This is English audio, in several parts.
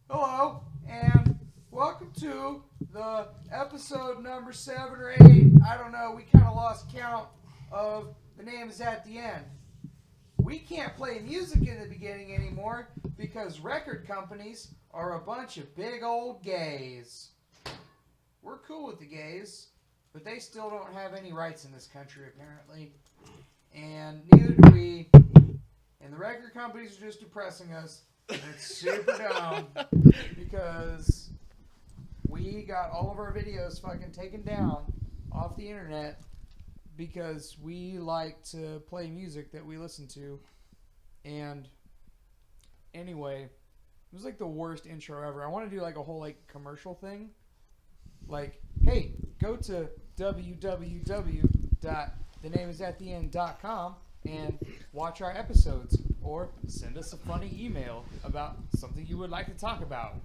Hello, and welcome to the episode number 7 or 8. I don't know, we kind of lost count of the names at the end. We can't play music in the beginning anymore because record companies are a bunch of big old gays. We're cool with the gays, but they still don't have any rights in this country apparently. And neither do we. And the record companies are just depressing us. And it's super dumb because we got all of our videos fucking taken down off the internet because we like to play music that we listen to. And anyway, it was like the worst intro ever. I want to do like a whole like commercial thing. Like, hey, go to www.thenamesattheend.com and watch our episodes, or send us a funny email about something you would like to talk about.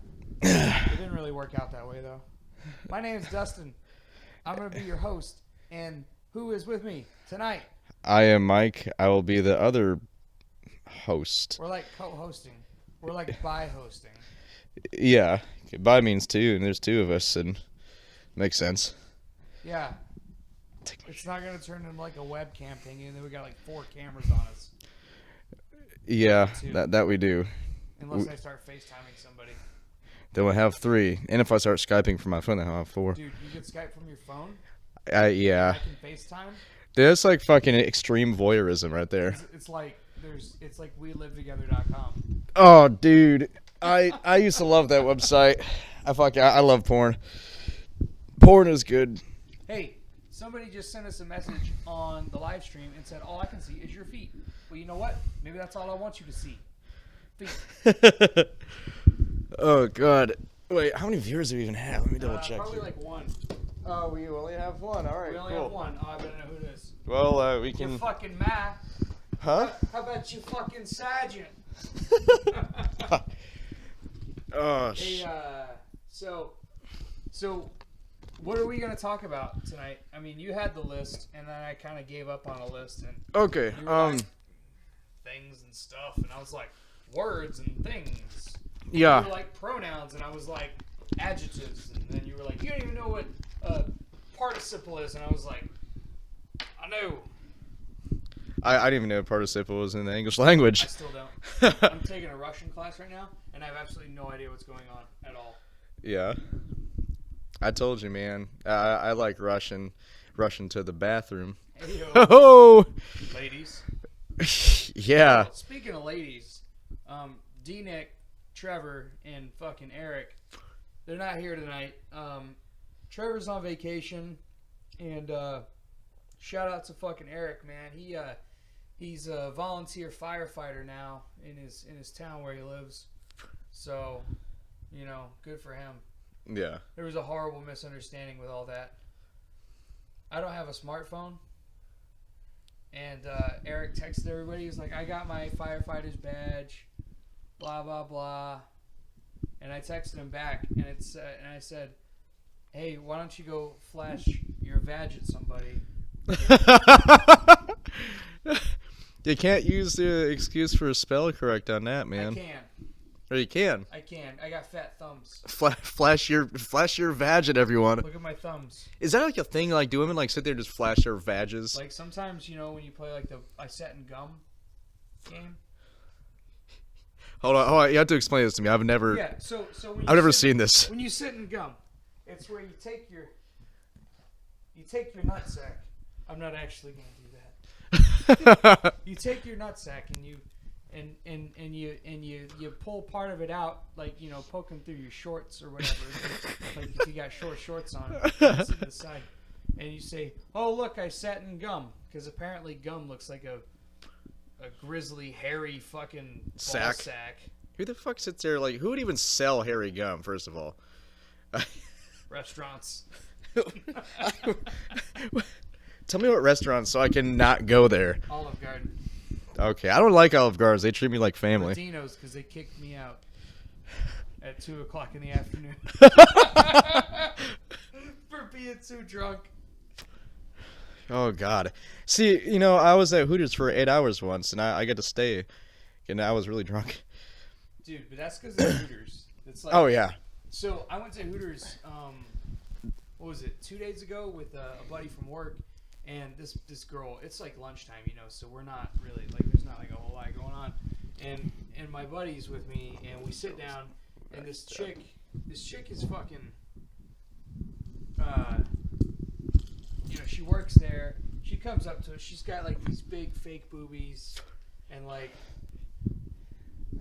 It didn't really work out that way, though. My name is Dustin. I'm going to be your host, and who is with me tonight? I am Mike. I will be the other host. We're like co-hosting. We're like bi-hosting. Yeah, bi means two, and there's two of us, and makes sense. Yeah. It's not going to turn into like a webcam thing, and then we got like 4 cameras on us. Yeah, that we do. Unless I start FaceTiming somebody. Then we'll have 3. And if I start Skyping from my phone, then I'll have 4. Dude, you can Skype from your phone? Yeah. I can FaceTime? That's like fucking extreme voyeurism right there. It's like WeLiveTogether.com. Oh, dude. I used to love that website. I love porn. Porn is good. Hey, somebody just sent us a message on the live stream and said, all I can see is your feet. Well, you know what? Maybe that's all I want you to see. Feet. Oh, God. Wait, how many viewers do we even have? Let me double check. Probably here. like 1. Oh, we only have 1. All right, We only have 1. Oh, I better know who it is. Well, we can... You're fucking mad. Huh? How about you fucking sergeant? Oh, Hey, so, what are we going to talk about tonight? I mean, you had the list, and then I kind of gave up on a list. And okay, you were like, things and stuff, and I was like, words and things. Yeah. You were like pronouns, and I was like adjectives, and then you were like, you don't even know what participle is, and I was like, I know. I didn't even know what participle was in the English language. I still don't. I'm taking a Russian class right now, and I have absolutely no idea what's going on at all. Yeah. I told you, man. I like Russian to the bathroom. Hey, Oh! ladies. Yeah. Well, speaking of ladies, D-Nick, Trevor, and fucking Eric, they're not here tonight. Trevor's on vacation, and shout out to fucking Eric, man. He's a volunteer firefighter now in his town where he lives. So, you know, good for him. Yeah. There was a horrible misunderstanding with all that. I don't have a smartphone. And Eric texted everybody. He was like, I got my firefighter's badge. Blah, blah, blah. And I texted him back. And I said, hey, why don't you go flash your badge at somebody? You can't use the excuse for a spell correct on that, man. I can. Or you can. I can. I got fat thumbs. Flash your vag at everyone. Look at my thumbs. Is that like a thing? Like, do women like sit there and just flash their vages? Like sometimes, you know, when you play like the I Sat and Gum game. Hold on. You have to explain this to me. I've never. Yeah. So when I've never seen this. When you sit in gum, it's where you take your nutsack. I'm not actually going to do that. You take your nutsack and you pull part of it out, like, you know, poking through your shorts or whatever. Like if you got shorts on, you sit to the side, and you say, "Oh look, I sat in gum," because apparently gum looks like a grizzly, hairy fucking ball sack. Who the fuck sits there? Like, who would even sell hairy gum? First of all, Restaurants. Tell me what restaurants so I can not go there. Olive Garden. Okay, I don't like Olive Gardens. They treat me like family. Dino's, because they kicked me out at 2:00 in the afternoon for being too drunk. Oh, God. See, you know, I was at Hooters for 8 hours once, and I got to stay, and I was really drunk. Dude, but that's because of Hooters. It's like, Oh yeah. So I went to Hooters. What was it? 2 days ago with a buddy from work, and this girl. It's like lunchtime, so we're not really like there's not like a whole lot going on, and my buddy's with me, and we sit down, and this chick is fucking. She works there. She comes up to us. She's got like these big fake boobies, and like,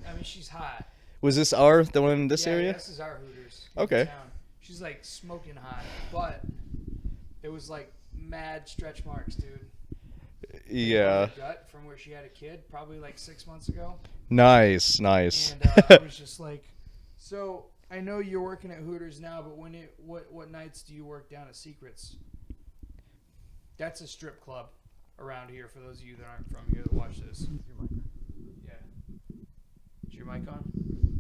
I mean, she's hot. Was this the one in this area? Yeah, this is our Hooters. Okay. Town. She's like smoking hot, but it was like mad stretch marks, dude. Yeah. Gut from where she had a kid, probably like 6 months ago. Nice. And I was just like, so I know you're working at Hooters now, but what nights do you work down at Secrets? That's a strip club around here for those of you that aren't from here that watch this. Yeah. Is your mic on?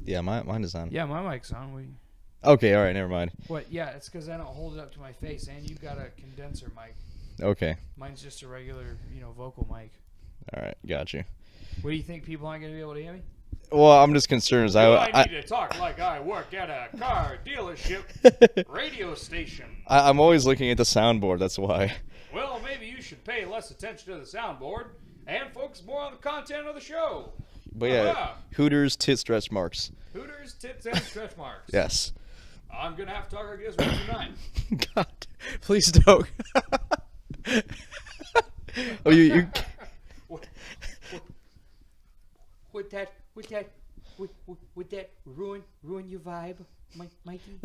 Yeah, mine is on. Yeah, my mic's on. Okay, all right, never mind. What? Yeah, it's because I don't hold it up to my face, and you got a condenser mic. Okay. Mine's just a regular, vocal mic. All right, got you. What do you think? People aren't going to be able to hear me? Well, I'm just concerned. I need to talk like I work at a car dealership radio station. I'm always looking at the soundboard. That's why. Well, maybe you should pay less attention to the soundboard and focus more on the content of the show. But yeah, Hooters tit stretch marks. Hooters tits and stretch marks. Yes. I'm gonna have to talk like this one tonight. God, please don't. Oh, you. Would that ruin your vibe, Mikey?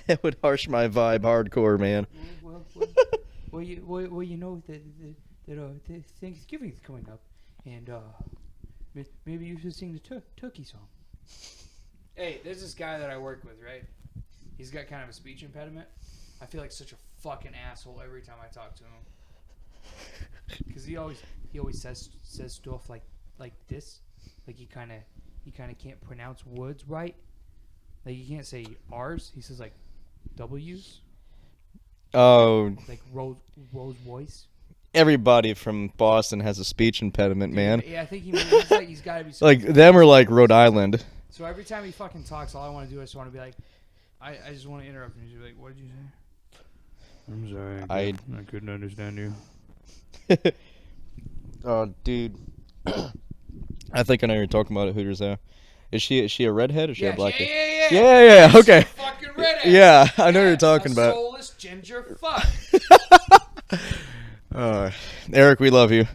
It would harsh my vibe hardcore, man. Well, you know that Thanksgiving's coming up, and maybe you should sing the turkey song. Hey, there's this guy that I work with, right? He's got kind of a speech impediment. I feel like such a fucking asshole every time I talk to him, because he always says stuff like this, like he kind of can't pronounce words right. Like he can't say R's. He says like W's. Oh. Like Rolls Royce. Everybody from Boston has a speech impediment, man. Yeah, I think he's like he's got to be like them or like Rhode Island. So every time he fucking talks, all I want to do is want to be like, I just want to interrupt him. He's like, "What did you say?" I'm sorry, I couldn't understand you. Oh, dude. I think I know you're talking about at Hooters there. Is she a redhead or is she a black? Yeah. Okay. Fucking redhead. Yeah, I know you're talking about. Soulless ginger fuck. Eric, we love you.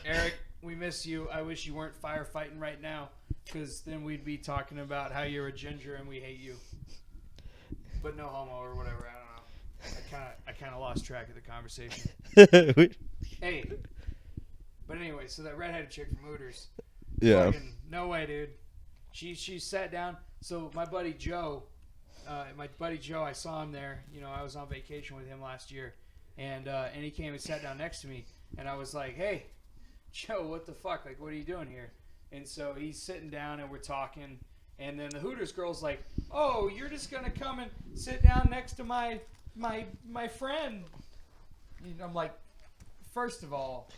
Eric, we miss you. I wish you weren't firefighting right now, because then we'd be talking about how you're a ginger and we hate you. But no homo or whatever. I don't know. I kind of lost track of the conversation. Hey. But anyway, so that redheaded chick from Hooters. Yeah. Fucking, no way, dude. She sat down. So my buddy Joe, I saw him there. I was on vacation with him last year, and he came and sat down next to me, and I was like, "Hey, Joe, what the fuck? Like, what are you doing here?" And so he's sitting down, and we're talking, and then the Hooters girl's like, "Oh, you're just gonna come and sit down next to my friend?" And I'm like, First of all,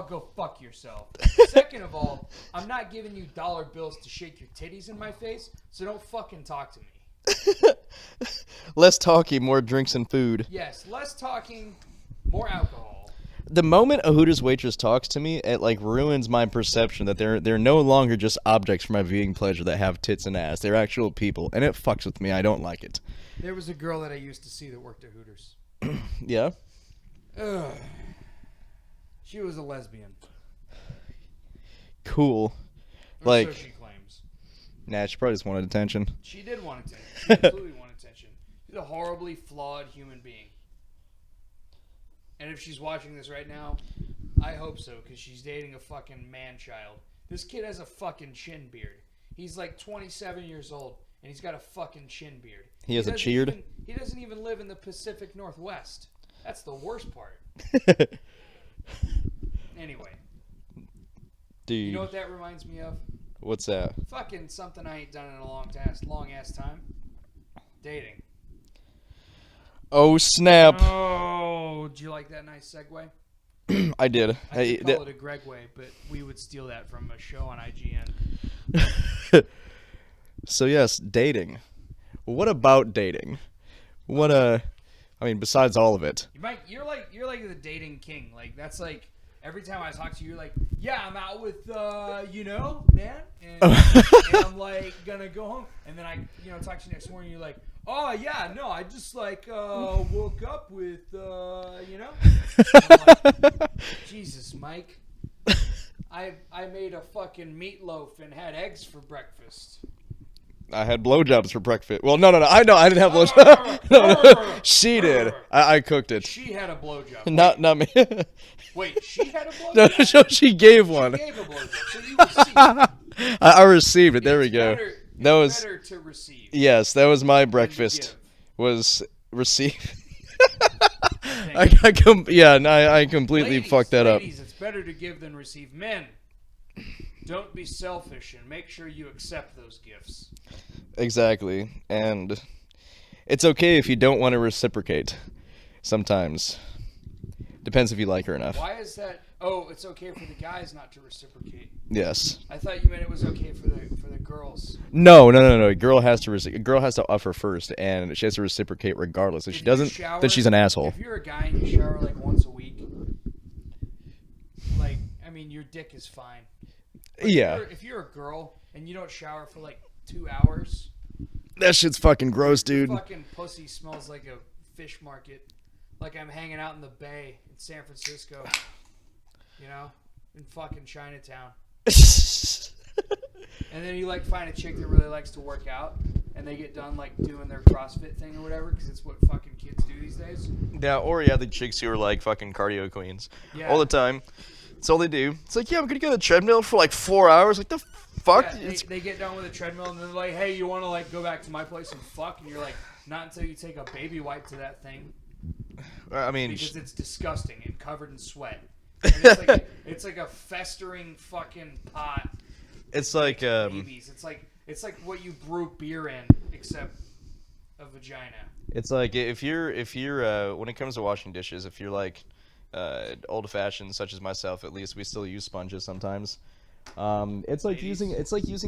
go fuck yourself. Second of all, I'm not giving you dollar bills to shake your titties in my face, so don't fucking talk to me. Less talking, more drinks and food. Yes, less talking, more alcohol. The moment a Hooters waitress talks to me, it ruins my perception that they're no longer just objects for my viewing pleasure that have tits and ass. They're actual people, and it fucks with me. I don't like it. There was a girl that I used to see that worked at Hooters. Yeah? Ugh. She was a lesbian. Cool. Or so she claims. Nah, she probably just wanted attention. She did want attention. She absolutely wanted attention. She's a horribly flawed human being. And if she's watching this right now, I hope so, because she's dating a fucking man-child. This kid has a fucking chin beard. He's like 27 years old, and he's got a fucking chin beard. He has a cheered? He doesn't even live in the Pacific Northwest. That's the worst part. Anyway. Dude. You know what that reminds me of? What's that? Fucking something I ain't done in a long ass time. Dating. Oh, snap. Oh, do you like that nice segue? I did. I could call it a Greg way, but we would steal that from a show on IGN. So yes, dating. What about dating? What I mean, besides all of it. You're like the dating king. Like that's like every time I talk to you, you're like, yeah, I'm out with man, and I'm like gonna go home, and then I talk to you next morning, you're like, oh yeah, no, I just like woke up with I'm like, Jesus, Mike, I made a fucking meatloaf and had eggs for breakfast. I had blowjobs for breakfast. Well, no. I didn't have blowjobs. No. She did. I cooked it. She had a blowjob. Not me. Wait, she had a blowjob? No, she gave one. She gave a blowjob, so you received it. I received it. There we go. That was better to receive. Yes, that was my breakfast. Was receive. I completely fucked that up. Ladies, it's better to give than receive. Men, don't be selfish and make sure you accept those gifts. Exactly. And it's okay if you don't want to reciprocate. Sometimes. Depends if you like her enough. Why is that? Oh, it's okay for the guys not to reciprocate. Yes. I thought you meant it was okay for the girls. No. A girl has to offer first, and she has to reciprocate regardless. If she doesn't, then she's an asshole. If you're a guy and you shower like once a week, like, I mean, your dick is fine. But yeah. If you're a girl and you don't shower for like 2 hours, that shit's fucking gross, dude. Your fucking pussy smells like a fish market. Like I'm hanging out in the Bay in San Francisco, in fucking Chinatown. And then you like find a chick that really likes to work out, and they get done like doing their CrossFit thing or whatever, because it's what fucking kids do these days. Yeah, or the chicks who are like fucking cardio queens all the time. That's all they do. It's like, yeah, I'm gonna go to the treadmill for like 4 hours. Like the fuck? Yeah, they get done with the treadmill and they're like, hey, you want to like go back to my place and fuck? And you're like, not until you take a baby wipe to that thing. I mean, because it's disgusting and covered in sweat. And it's like a festering fucking pot. It's like babies. It's like what you brew beer in, except a vagina. It's like if you're when it comes to washing dishes, if you're like old fashioned, such as myself, at least we still use sponges sometimes. It's like using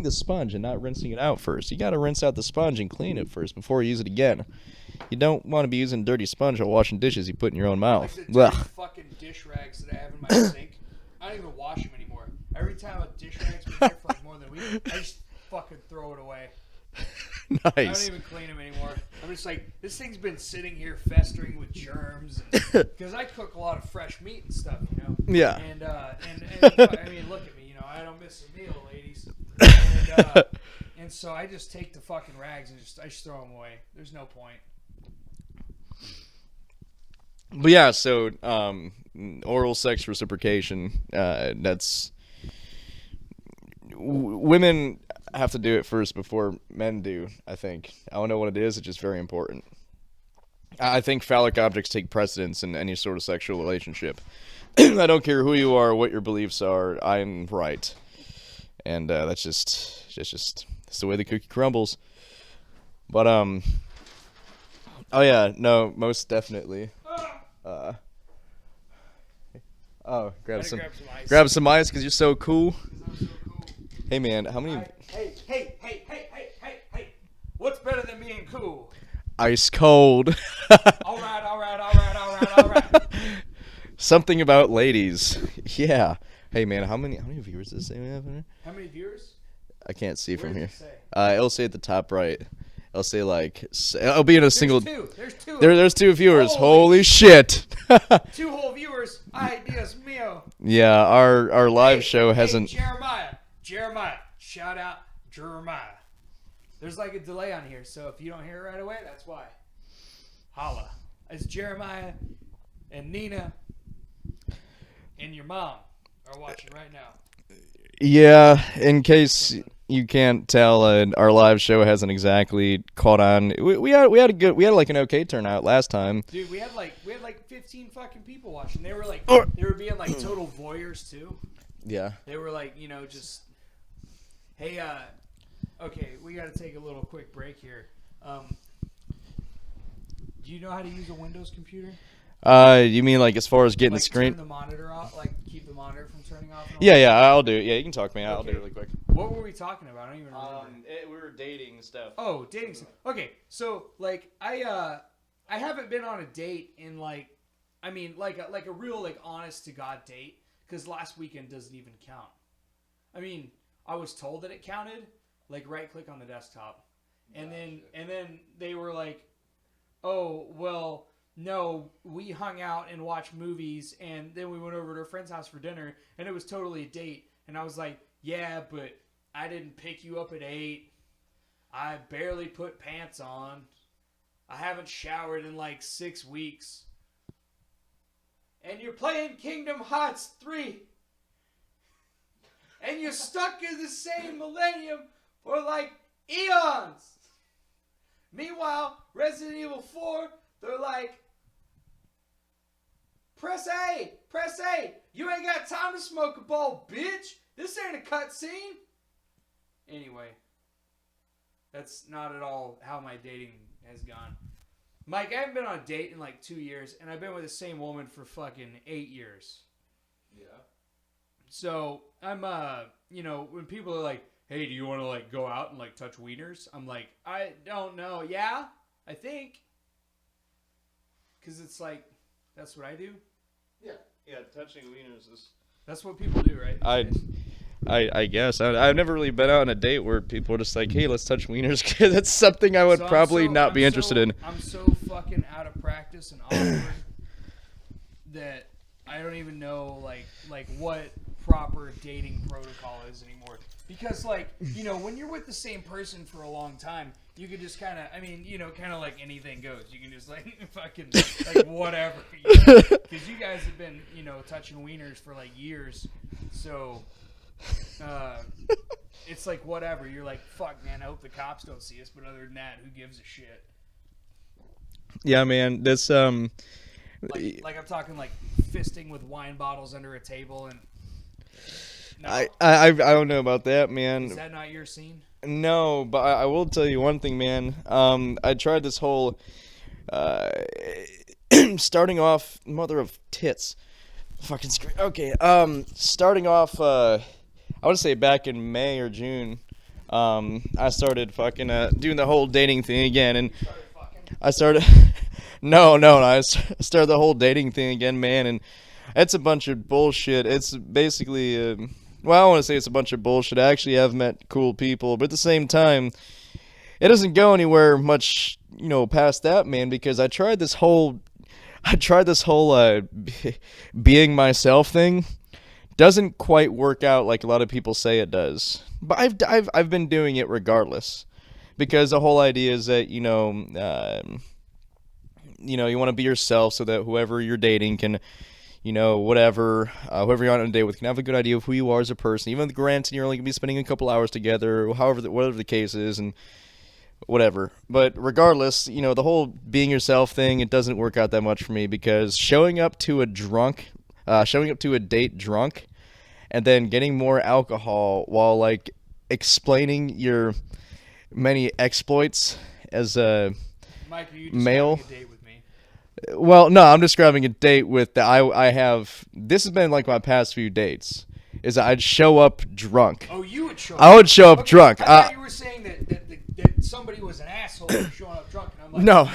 the sponge and not rinsing it out first. You got to rinse out the sponge and clean it first before you use it again. You don't want to be using dirty sponge while washing dishes you put in your own mouth. Like the dirty fucking dish rags that I have in my sink. I don't even wash them anymore. Every time a dish rag's been here for like more than a week, I just fucking throw it away. Nice. I don't even clean them anymore. I'm just like, this thing's been sitting here festering with germs. Because I cook a lot of fresh meat and stuff, Yeah. And I mean, look at me, I don't miss a meal, ladies. And so I just take the fucking rags and I just throw them away. There's no point. But yeah, so oral sex reciprocation, that's women have to do it first before men do, I think. I don't know what it is, it's just very important. I think phallic objects take precedence in any sort of sexual relationship. I don't care who you are, what your beliefs are, I'm right. And that's just the way the cookie crumbles. But oh yeah, no, most definitely. Grab some ice because you're so cool. Hey man, how many? Hey! What's better than being cool? Ice cold. All right. Something about ladies. Yeah. Hey man, how many viewers does it say we have here? How many viewers? I can't see from here. Does it say? It'll say at the top right. It'll say like it'll be in a single. There's two. There's 2 viewers. Holy shit. 2 whole viewers. Ay, Dios mío. Yeah, our live show hasn't. Jeremiah. Shout out Jeremiah. There's like a delay on here, so if you don't hear it right away, that's why. Holla. It's Jeremiah and Nina and your mom are watching right now. Yeah, in case you can't tell, our live show hasn't exactly caught on. We had like an okay turnout last time. Dude, we had like 15 fucking people watching. They were being like total voyeurs too. Yeah. They were like, just hey, okay, we got to take a little quick break here. Do you know how to use a Windows computer? You mean like as far as getting like the screen? Turn the monitor off, like keep the monitor from turning off. Yeah, I'll do it. Yeah, you can talk to me. I'll do it really quick. What were we talking about? I don't even remember. We were dating and stuff. Oh, dating stuff. Okay, so like I haven't been on a date in like a real like honest to God date because last weekend doesn't even count. I mean, I was told that it counted. Like right click on the desktop, and then they were like, oh well. No, we hung out and watched movies, and then we went over to a friend's house for dinner, and it was totally a date. And I was like, yeah, but I didn't pick you up at 8. I barely put pants on. I haven't showered in like 6 weeks. And you're playing Kingdom Hearts 3. And you're stuck in the same millennium for like eons. Meanwhile, Resident Evil 4, they're like, Press A! Press A! You ain't got time to smoke a bowl, bitch! This ain't a cutscene! Anyway, that's not at all how my dating has gone. Mike, I haven't been on a date in like 2 years, and I've been with the same woman for fucking 8 years. Yeah. So, I'm, when people are like, hey, do you want to like go out and like touch wieners? I'm like, I don't know. Yeah, I think. Because it's like, that's what I do. Yeah. Yeah, touching wieners is... That's what people do, right? I guess. I've never really been out on a date where people are just like, hey, let's touch wieners. That's something I would probably not be interested in. I'm so fucking out of practice and awkward that I don't even know, like what proper dating protocol is anymore. Because, like, when you're with the same person for a long time, you could just kind of, kind of like anything goes. You can just, like, fucking, like, whatever. Because you guys have been, touching wieners for, like, years. So, it's like, whatever. You're like, fuck, man, I hope the cops don't see us. But other than that, who gives a shit? Yeah, man, this, Like I'm talking, like, fisting with wine bottles under a table and... No. I don't know about that, man. Is that not your scene? No, but I will tell you one thing, man. I tried this whole starting off, mother of tits, fucking screen. Okay, starting off, I would say back in May or June, I started fucking doing the whole dating thing again, and I started. No, I started the whole dating thing again, man, and it's a bunch of bullshit. It's basically. Well, I don't want to say it's a bunch of bullshit. I actually have met cool people, but at the same time, it doesn't go anywhere much, past that, man, because I tried this whole being myself thing. Doesn't quite work out like a lot of people say it does. But I've been doing it regardless, because the whole idea is that, you want to be yourself so that whoever you're dating can, whoever you're on a date with can have a good idea of who you are as a person. Even granted, you're only going to be spending a couple hours together, whatever the case is, and whatever. But regardless, the whole being yourself thing, it doesn't work out that much for me, because showing up to a date drunk, and then getting more alcohol while, like, explaining your many exploits as a Mike, are you male. A date with me? Well, no, I'm describing a date with I have. This has been like my past few dates. Is that I'd show up drunk. Oh, you would show up. I would show up drunk. I thought you were saying that somebody was an asshole for showing up drunk, and I'm like, no. Man,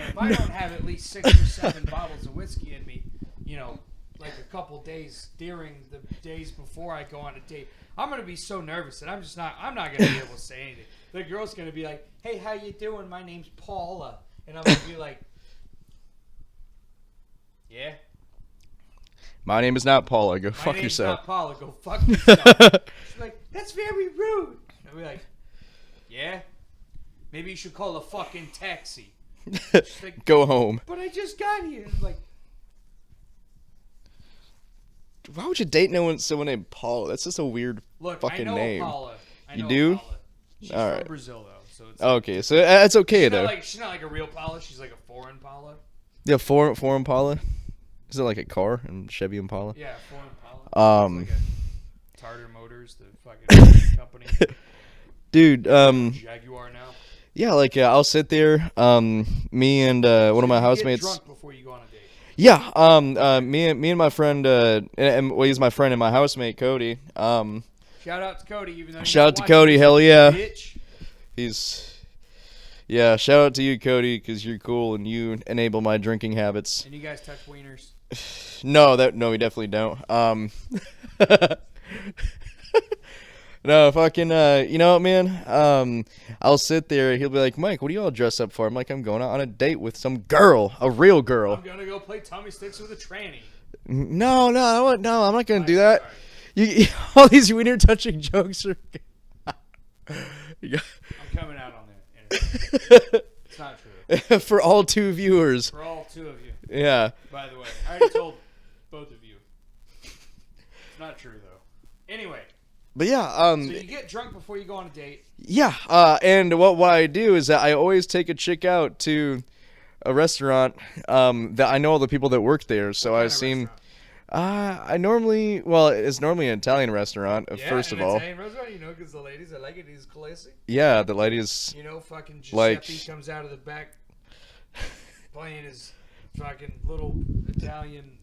if I don't have at least 6 or 7 bottles of whiskey in me, like a couple days during the days before I go on a date, I'm gonna be so nervous that I'm not gonna be able to say anything. The girl's gonna be like, "Hey, how you doing? My name's Paula," and I'm gonna be like, "Yeah." My name is not Paula. Go fuck yourself. Not Paula. Go fuck yourself. She's like, "That's very rude." I'll be like, "Yeah, maybe you should call a fucking taxi." She's like, Go home. "But I just got here." I'm like, why would you date someone named Paula? That's just a weird fucking name. Paula. I know You do? Paula. She's All from right. Brazil though, so it's Okay, so that's okay she's though. she's not like a real Paula. She's like a foreign Paula. Yeah, foreign Paula. Is it like a car and Chevy Impala? Yeah, foreign Paula. It's like a Tartar Motors, the fucking company. Dude, Jaguar now. yeah, like I'll sit there, me and one of my housemates. Get drunk before you go on a date. Yeah, me and my friend, and well, he's my friend and my housemate Cody. Shout out to Cody, even though Shout out to Cody, hell yeah. Bitch. Yeah, shout out to you, Cody, because you're cool and you enable my drinking habits. And you guys touch wieners? No, we definitely don't. No, fucking, you know what, man? I'll sit there, he'll be like, Mike, what are you all dressed up for? I'm like, I'm going out on a date with some girl, a real girl. I'm gonna go play tummy sticks with a tranny. No, I'm not gonna do that. All these wiener touching jokes are... I'm coming out on that. It's not true. For all 2 viewers. For all 2 of you. Yeah. By the way, I already told both of you. It's not true, though. Anyway. But yeah, so you get drunk before you go on a date. Yeah, and what I do is that I always take a chick out to a restaurant that I know all the people that work there, so I seem... I normally... Well, it's normally an Italian restaurant, first of all. Italian restaurant, you know, because the ladies, I like it, he's classy. Yeah, the ladies... You know, fucking Giuseppe like, comes out of the back playing his fucking little Italian...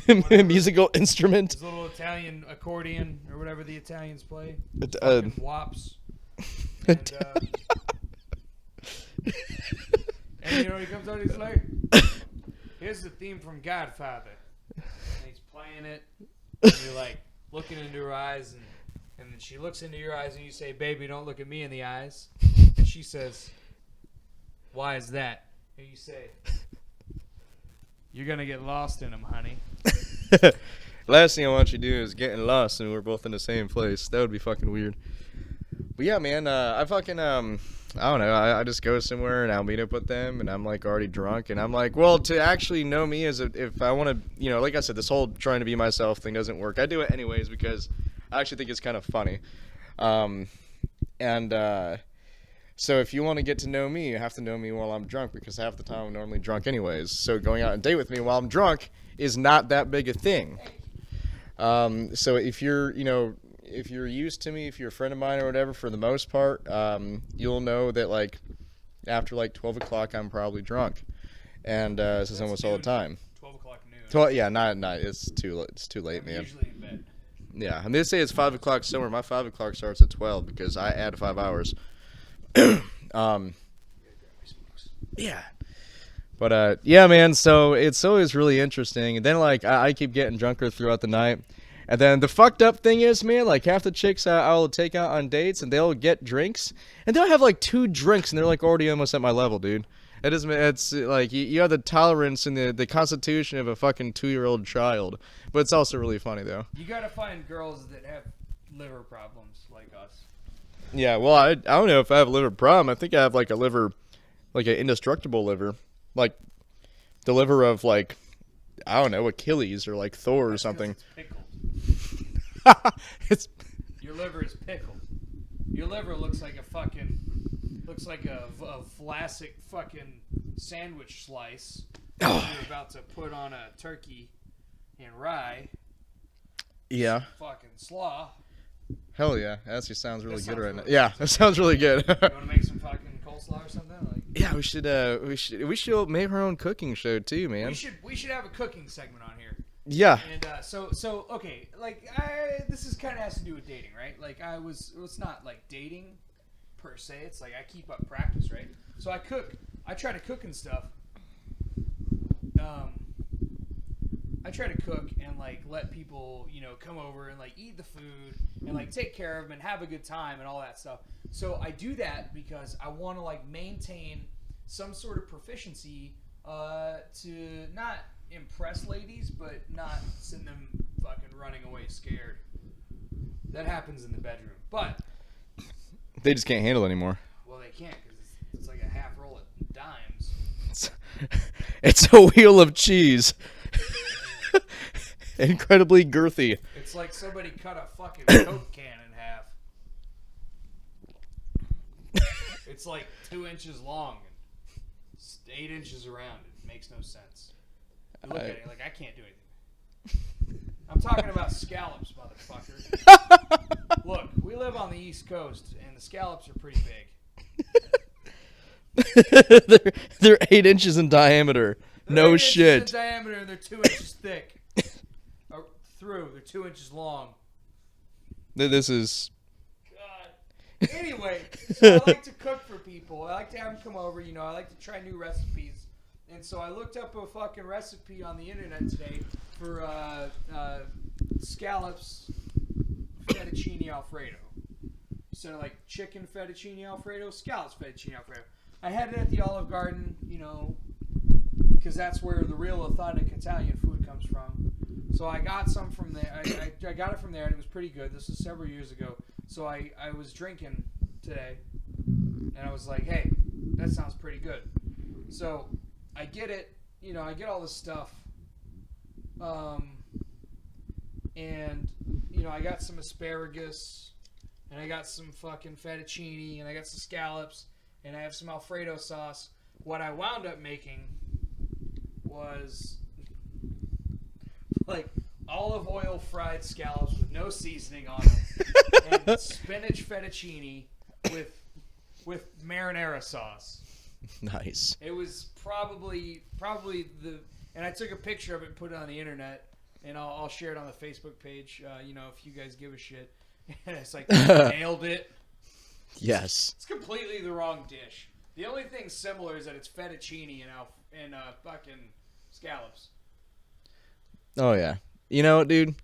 musical instrument. His little Italian accordion, or whatever the Italians play. Wops. And, and, you know, he comes out, he's like, here's the theme from Godfather. And he's playing it, and you're like looking into her eyes, and then she looks into your eyes, and you say, baby, don't look at me in the eyes. And she says, why is that? And you say, you're going to get lost in them, honey. Last thing I want you to do is getting lost and we're both in the same place. That would be fucking weird. But yeah, man, I fucking, I don't know, I just go somewhere and I'll meet up with them and I'm like already drunk and I'm like, well, to actually know me is if I want to, you know, like I said, this whole trying to be myself thing doesn't work. I do it anyways because I actually think it's kind of funny. So if you want to get to know me, you have to know me while I'm drunk because half the time I'm normally drunk anyways. So going out on a date with me while I'm drunk is not that big a thing. So if you're, you know, if you're used to me, if you're a friend of mine or whatever, for the most part, you'll know that like after like 12 o'clock I'm probably drunk, and this is almost all the time. 12 o'clock noon. 12, yeah, not it's too late, man. Usually in bed. Yeah, and they say it's 5 o'clock somewhere. My 5 o'clock starts at 12 because I add 5 hours. Yeah. But yeah, man, so it's always really interesting. And then like I keep getting drunker throughout the night. And then the fucked up thing is, man, like half the chicks I'll take out on dates and they'll get drinks and they'll have like 2 drinks and they're like already almost at my level, dude. It's like you have the tolerance and the constitution of a fucking 2-year-old child. But it's also really funny though. You gotta find girls that have liver problems like us. Yeah, well, I don't know if I have a liver problem. I think I have like a liver, like an indestructible liver. Like the liver of like, I don't know, Achilles or like Thor or something. It's pickled. Your liver is pickled. Your liver looks like a flaccid fucking sandwich slice you're about to put on a turkey and rye. Yeah. Fucking slaw. Hell yeah, that actually sounds really good right now. Yeah, that sounds really good. You want to make some fucking coleslaw or something? Like, yeah, we should make our own cooking show too, man. We should have a cooking segment on here. Yeah. And so okay, like this is kind of has to do with dating, right? Like it's not like dating per se. It's like I keep up practice, right? So I try to cook and stuff. I try to cook and like let people, you know, come over and like eat the food and like take care of them and have a good time and all that stuff. So I do that because I want to like maintain some sort of proficiency to not impress ladies, but not send them fucking running away scared. That happens in the bedroom, but they just can't handle it anymore. Well, they can't because it's like a half roll of dimes. It's a wheel of cheese. Incredibly girthy. It's like somebody cut a fucking Coke can in half. It's like 2 inches long and 8 inches around. It makes no sense. You look at it like I can't do anything. I'm talking about scallops, motherfucker. Look, we live on the East Coast, and the scallops are pretty big. They're 8 inches in diameter. No shit. 8 inches in diameter, and they're 2 inches thick. They're 2 inches long. This is. God. Anyway, so I like to cook for people. I like to have them come over. I like to try new recipes. And so I looked up a fucking recipe on the internet today for scallops fettuccine alfredo. So like chicken fettuccine alfredo, scallops fettuccine alfredo. I had it at the Olive Garden, because that's where the real authentic Italian food comes from. So I got some from there. I got it from there, and it was pretty good. This was several years ago. So I was drinking today, and I was like, hey, that sounds pretty good. So I get it. I get all this stuff. And, I got some asparagus, and I got some fucking fettuccine, and I got some scallops, and I have some Alfredo sauce. What I wound up making was like olive oil fried scallops with no seasoning on them, and spinach fettuccine with marinara sauce. Nice. It was probably and I took a picture of it and put it on the internet, and I'll share it on the Facebook page. If you guys give a shit. And it's like nailed it. Yes. It's completely the wrong dish. The only thing similar is that it's fettuccine and fucking scallops. Oh yeah. You know what, dude?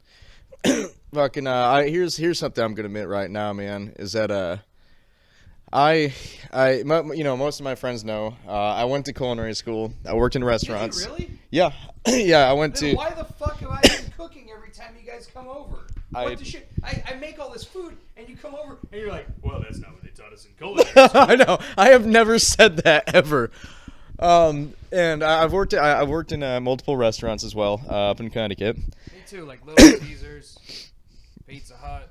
Fucking here's something I'm gonna admit right now, man. Is that most of my friends know I went to culinary school. I worked in restaurants. Did you really? Yeah, yeah. I went Then to. Why the fuck have I been cooking every time you guys come over? What the shit? I make all this food, and you come over, and you're like, well, that's not what they taught us in culinary school. I know. I have never said that ever. And I've worked in multiple restaurants as well up in Connecticut. Me too, like Little Caesars, Pizza Hut.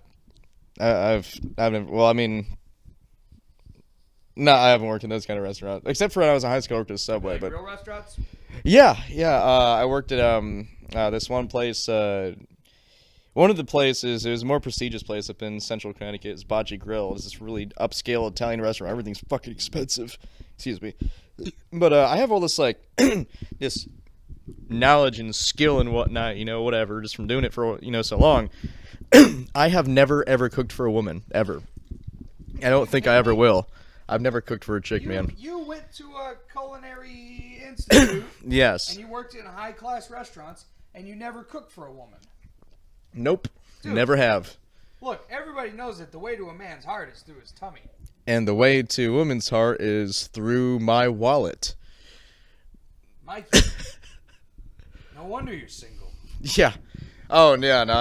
No, I haven't worked in those kind of restaurants. Except for when I was in high school, I worked at a Subway. Like but real restaurants? Yeah. I worked at this one place. One of the places, it was a more prestigious place up in central Connecticut. It's Bocce Grill. It's this really upscale Italian restaurant. Everything's fucking expensive. Excuse me. But I have all this this knowledge and skill and whatnot, whatever, just from doing it for so long. I have never ever cooked for a woman ever. I don't think I ever will. I've never cooked for a chick, man. You went to a culinary institute. Yes. And you worked in high class restaurants, and you never cooked for a woman. Nope. Dude, never have. Look, everybody knows that the way to a man's heart is through his tummy. And the way to a woman's heart is through my wallet. Mikey. No wonder you're single. Yeah. Oh, yeah, no,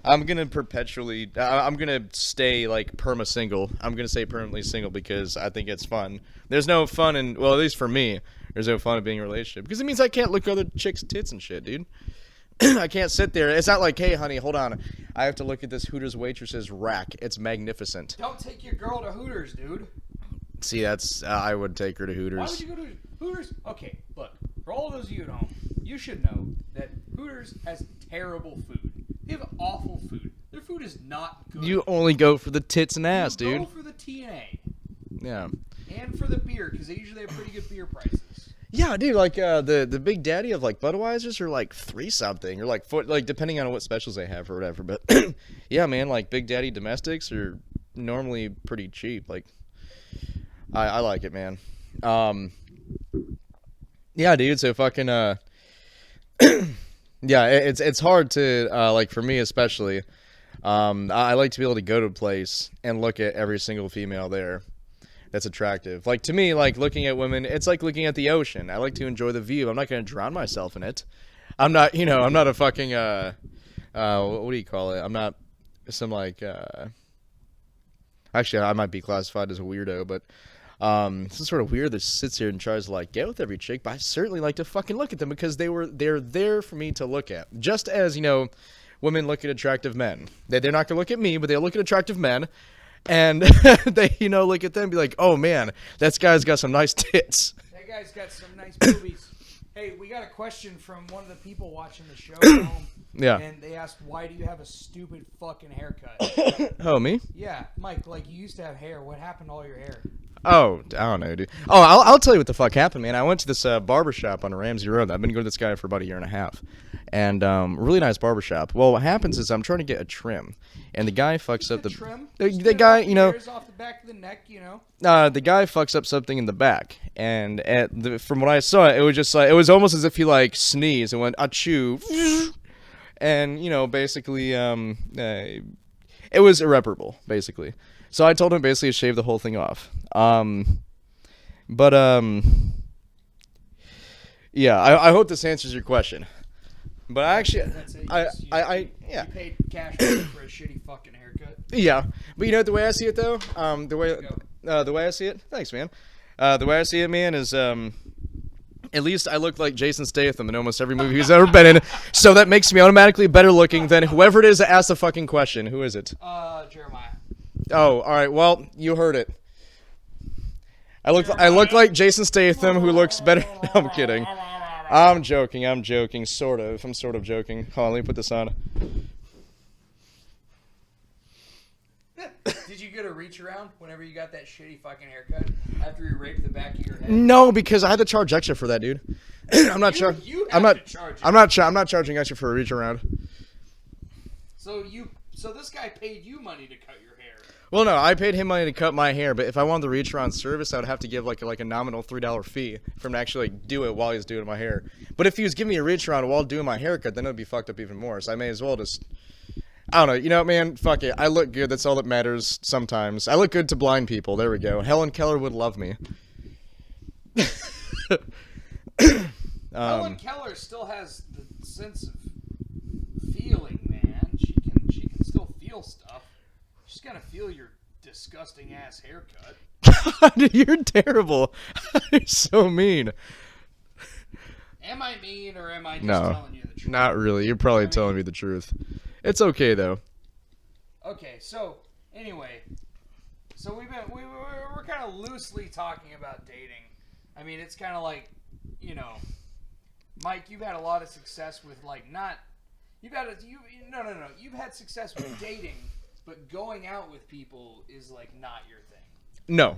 I'm going to perpetually, I'm going to stay, perma-single. I'm going to stay permanently single because I think it's fun. There's no fun in, well, at least for me, there's no fun in being in a relationship. Because it means I can't look at other chicks' tits and shit, dude. I can't sit there. It's not like, hey, honey, hold on. I have to look at this Hooters waitress's rack. It's magnificent. Don't take your girl to Hooters, dude. See, that's, I would take her to Hooters. Why would you go to Hooters? Okay, look, for all those of you at home, you should know that Hooters has terrible food. They have awful food. Their food is not good. You only go for the tits and ass, dude. Go for the TNA. Yeah. And for the beer, because they usually have pretty good beer prices. Yeah, dude, the Big Daddy of Budweisers are $3 something or depending on what specials they have or whatever. But yeah, man, Big Daddy domestics are normally pretty cheap. I like it, man. Yeah, dude. So fucking yeah, it's hard to for me especially. I like to be able to go to a place and look at every single female there. That's attractive. To me, looking at women, it's like looking at the ocean. I like to enjoy the view. I'm not going to drown myself in it. I'm not, I'm not a fucking, what do you call it? I'm not some actually, I might be classified as a weirdo, but some sort of weird that sits here and tries to get with every chick, but I certainly like to fucking look at them because they're there for me to look at. Just as, women look at attractive men. They're not going to look at me, but they'll look at attractive men. And they, look at them and be like, oh, man, that guy's got some nice tits. That guy's got some nice boobies. Hey, we got a question from one of the people watching the show at home. Yeah. And they asked, why do you have a stupid fucking haircut? Oh, me? Yeah, Mike, you used to have hair. What happened to all your hair? Oh, I don't know, dude. Oh, I'll tell you what the fuck happened, man. I went to this barber shop on Ramsey Road. I've been going to this guy for about a year and a half. and really nice barbershop. Well, what happens is I'm trying to get a trim, and the guy fucks up the trim. the guy, you know, hairs off the back of the neck, you know. the guy fucks up something in the back, and from what I saw, it was just like it was almost as if he like sneezed and went achoo, and you know, basically, it was irreparable, basically. So I told him basically to shave the whole thing off. Yeah, I hope this answers your question. But I actually, yeah. You paid cash for a shitty fucking haircut. Yeah, but you know the way I see it though, the way I see it, thanks man. The way I see it, man, is at least I look like Jason Statham in almost every movie he's ever been in, so that makes me automatically better looking than whoever it is that asked the fucking question. Who is it? Jeremiah. Oh, all right. Well, you heard it. I look like Jason Statham, who looks better. No, I'm kidding. I'm joking. Sort of. I'm sort of joking. Hold on, let me put this on. Did you get a reach around whenever you got that shitty fucking haircut after you raped the back of your head? No, because I had to charge extra for that, dude. I'm not charging. I'm not charging extra for a reach around. So this guy paid you money to cut your hair. Well, no, I paid him money to cut my hair, but if I wanted the reach around service, I would have to give like a nominal $3 fee for him to actually like, do it while he's doing my hair. But if he was giving me a reach around while doing my haircut, then it would be fucked up even more. So I may as well just, I don't know. You know what, man? Fuck it. I look good. That's all that matters sometimes. I look good to blind people. There we go. Helen Keller would love me. Helen Keller still has the sense of feeling, man. She can still feel stuff. She's gonna feel your disgusting ass haircut. God, you're terrible. You're so mean. Am I mean or am I just No, telling you the truth? not really. You're probably telling me the truth. It's okay though. Okay, so anyway, so we're kind of loosely talking about dating. I mean, it's kind of like, you know, Mike, you've had a lot of success with like not. You've had You've had success with dating. But going out with people is like not your thing. No,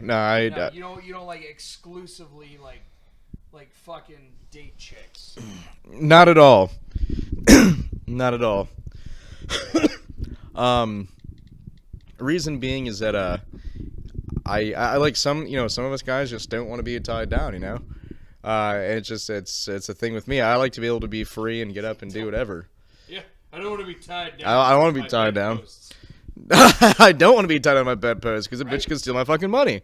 You don't like exclusively like fucking date chicks. Not at all. Not at all. Reason being is that I like some of us guys just don't want to be tied down, you know. It's a thing with me. I like to be able to be free and get up and do whatever. Yeah, I don't want to be tied down. I want to be tied down. I don't want to be tied on my bedpost because a bitch can steal my fucking money.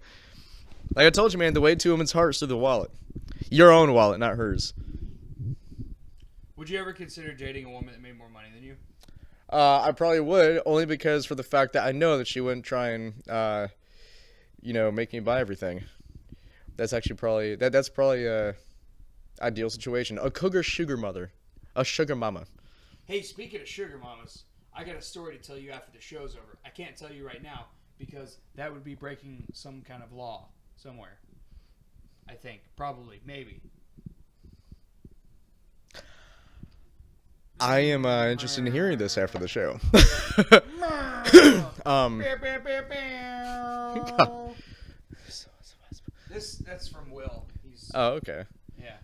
Like I told you, man, the way to a woman's heart is through the wallet. Your own wallet, not hers. Would you ever consider dating a woman that made more money than you? I probably would, only because for the fact that I know that she wouldn't try and, make me buy everything. That's actually probably that's probably a ideal situation. A cougar sugar mother, a sugar mama. Hey, speaking of sugar mamas, I got a story to tell you after the show's over. I can't tell you right now because that would be breaking some kind of law somewhere. I think. Probably. Maybe. I am interested in hearing this after the show. That's from Will. Oh, okay. Yeah.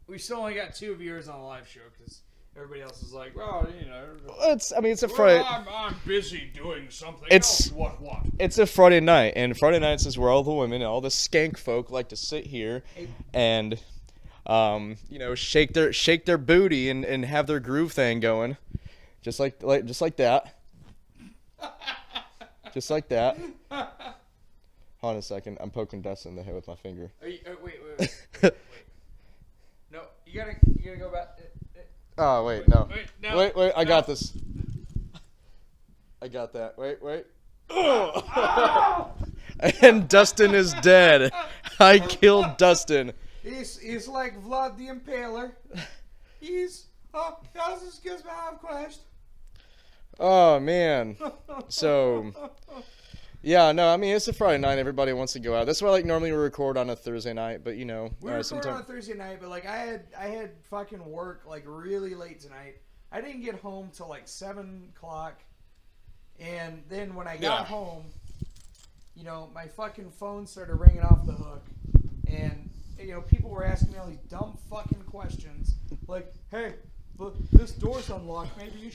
We still only got 2 viewers on the live show because everybody else is like, well, you know. It's a Friday. I'm busy doing something It's else. What? It's a Friday night, and Friday nights is where all the women and all the skank folk like to sit here and, shake their booty and have their groove thing going, just like that, just like that. Hold on a second, I'm poking Dustin in the head with my finger. Wait. No, you gotta go back. Oh, wait, no. No. Wait, I got this. I got that. Wait. And Dustin is dead. I killed Dustin. He's like Vlad the Impaler. Das ist quest. Oh, man. So, yeah, no, I mean, it's a Friday night. Everybody wants to go out. That's why, normally we record on a Thursday night, but, we record on a Thursday night, but, I had fucking work, really late tonight. I didn't get home till, 7 o'clock, and then when I got home, my fucking phone started ringing off the hook, and people were asking me all these dumb fucking questions. Like, hey, this door's unlocked. Maybe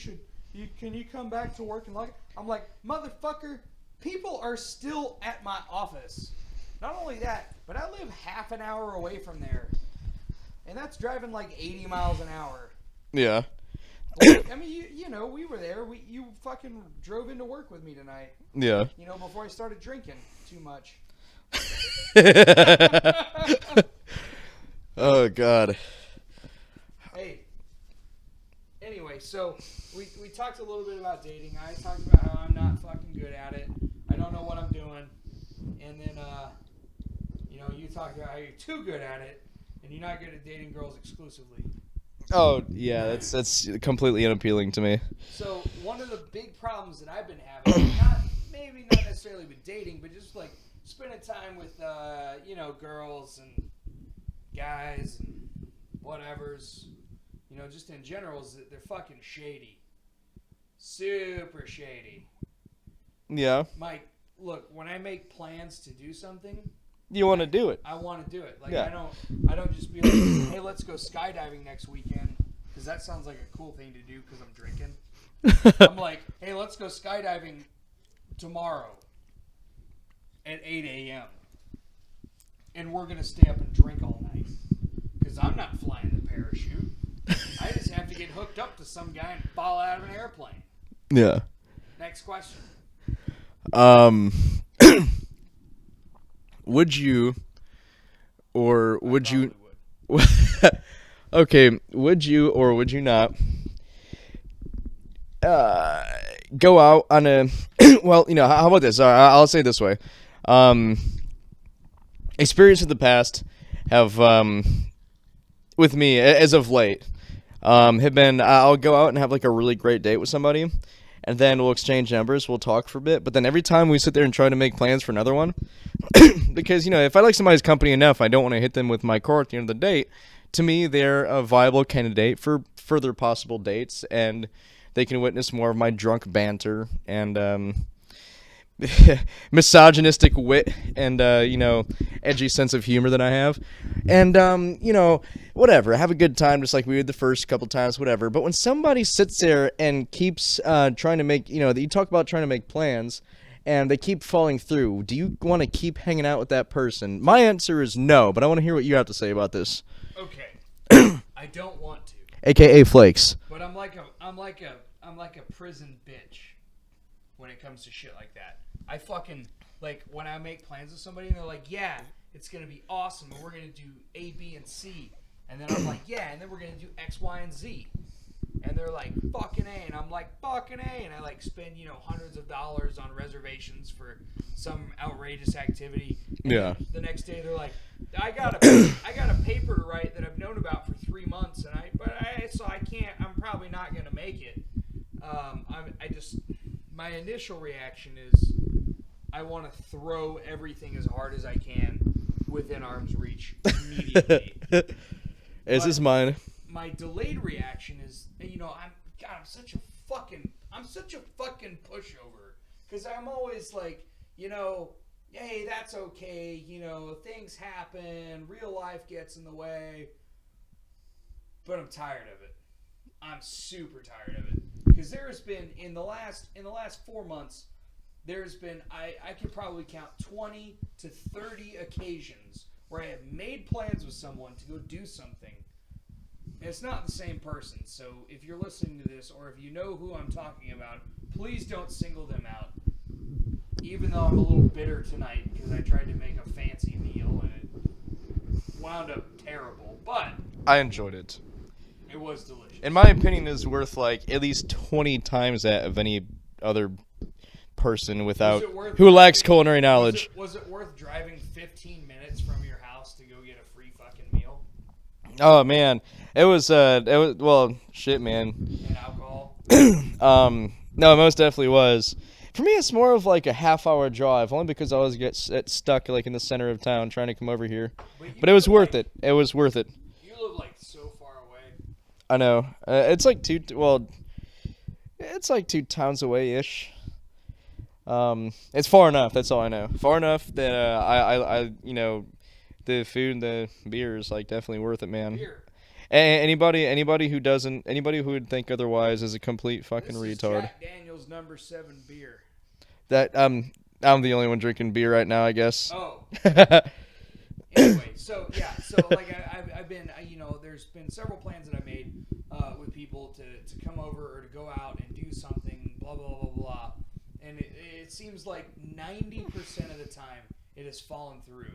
can you come back to work and lock it? I'm like, motherfucker, people are still at my office. Not only that, but I live half an hour away from there. And that's driving like 80 miles an hour. Yeah. I mean, we were there. You fucking drove into work with me tonight. Yeah. Before I started drinking too much. Oh, God. Hey. Anyway, so we talked a little bit about dating. I talked about how I'm not fucking good at it. I don't know what I'm doing. And then, you talked about how you're too good at it, and you're not good at dating girls exclusively. Oh, yeah, that's completely unappealing to me. So one of the big problems that I've been having, maybe not necessarily with dating, but just like spending time with, girls and guys and whatevers, just in general, is that they're fucking shady. Super shady. Yeah. Mike, look, when I make plans to do something, You want to do it. I want to do it. Like, Yeah. I don't just be like, hey, let's go skydiving next weekend, because that sounds like a cool thing to do because I'm drinking. I'm like, hey, let's go skydiving tomorrow at 8 a.m. And we're going to stay up and drink all night. Because I'm not flying the parachute. I just have to get hooked up to some guy and fall out of an airplane. Yeah. Next question. Would you, or would you... Would. Okay, would you or would you not go out on a... Well, how about this? I'll say it this way. Experience of the past have, with me, as of late, have been, I'll go out and have like a really great date with somebody, and then we'll exchange numbers, we'll talk for a bit, but then every time we sit there and try to make plans for another one, because, if I like somebody's company enough, I don't want to hit them with my car at the end of the date. To me, they're a viable candidate for further possible dates, and they can witness more of my drunk banter and misogynistic wit and edgy sense of humor that I have, and whatever, have a good time just like we did the first couple times, whatever. But when somebody sits there and keeps trying to make, you talk about trying to make plans and they keep falling through, do you want to keep hanging out with that person? My answer is no, but I want to hear what you have to say about this. Okay. I don't want to. AKA Flakes. But I'm like a prison bitch when it comes to shit like that. I fucking, like, when I make plans with somebody and they're like, yeah, it's going to be awesome and we're going to do A, B, and C. And then I'm like, yeah, and then we're going to do X, Y, and Z. And they're like, fucking A. And I'm like, fucking A. And I, like, spend, hundreds of dollars on reservations for some outrageous activity. And Yeah. The next day they're like, I got a paper to write that I've known about for 3 months, and so I can't. I'm probably not going to make it. My initial reaction is I want to throw everything as hard as I can within arm's reach immediately. This is mine. My delayed reaction is, I'm such a fucking pushover, because I'm always like, hey, that's okay, things happen, real life gets in the way, but I'm tired of it. I'm super tired of it, because there has been in the last 4 months, there's been I could probably count 20 to 30 occasions where I have made plans with someone to go do something. And it's not the same person, so if you're listening to this, or if you know who I'm talking about, please don't single them out. Even though I'm a little bitter tonight because I tried to make a fancy meal and it wound up terrible, but I enjoyed it. It was delicious. In my opinion, is worth like at least 20 times that of any other person who lacks culinary knowledge. Was it worth driving 15 minutes from your house to go get a free fucking meal? Oh man, it was well, shit, man. And alcohol? No, it most definitely was. For me, it's more of like a half-hour drive, only because I always get stuck like in the center of town trying to come over here. But it was worth it. It was worth it. You live like so far away. I know. It's like it's like 2 towns away ish. It's far enough. That's all I know. Far enough that I the food and the beer is like definitely worth it, man. Beer. Anybody who would think otherwise is a complete fucking This is retard. Jack Daniel's number 7 beer. That I'm the only one drinking beer right now, I guess. Oh. Anyway, so like I've been, there's been several plans that I made with people to come over or to go out and do something, blah blah blah blah, and it seems like 90% of the time it has fallen through.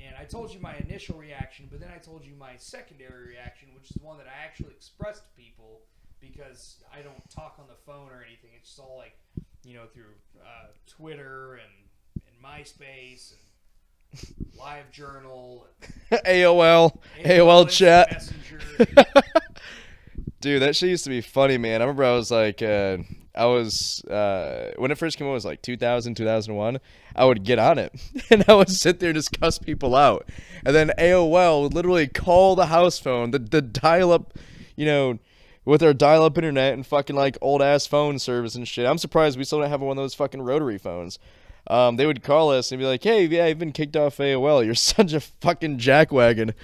And I told you my initial reaction, but then I told you my secondary reaction, which is one that I actually expressed to people because I don't talk on the phone or anything. It's just all like, through Twitter and MySpace and LiveJournal, and AOL chat. Messenger. Dude, that shit used to be funny, man. I remember I was like, when it first came out, it was like 2000, 2001. I would get on it, and I would sit there and just cuss people out. And then AOL would literally call the house phone, the dial-up, with our dial-up internet and fucking like old-ass phone service and shit. I'm surprised we still don't have one of those fucking rotary phones. They would call us and be like, hey, yeah, I've been kicked off AOL. You're such a fucking jackwagon.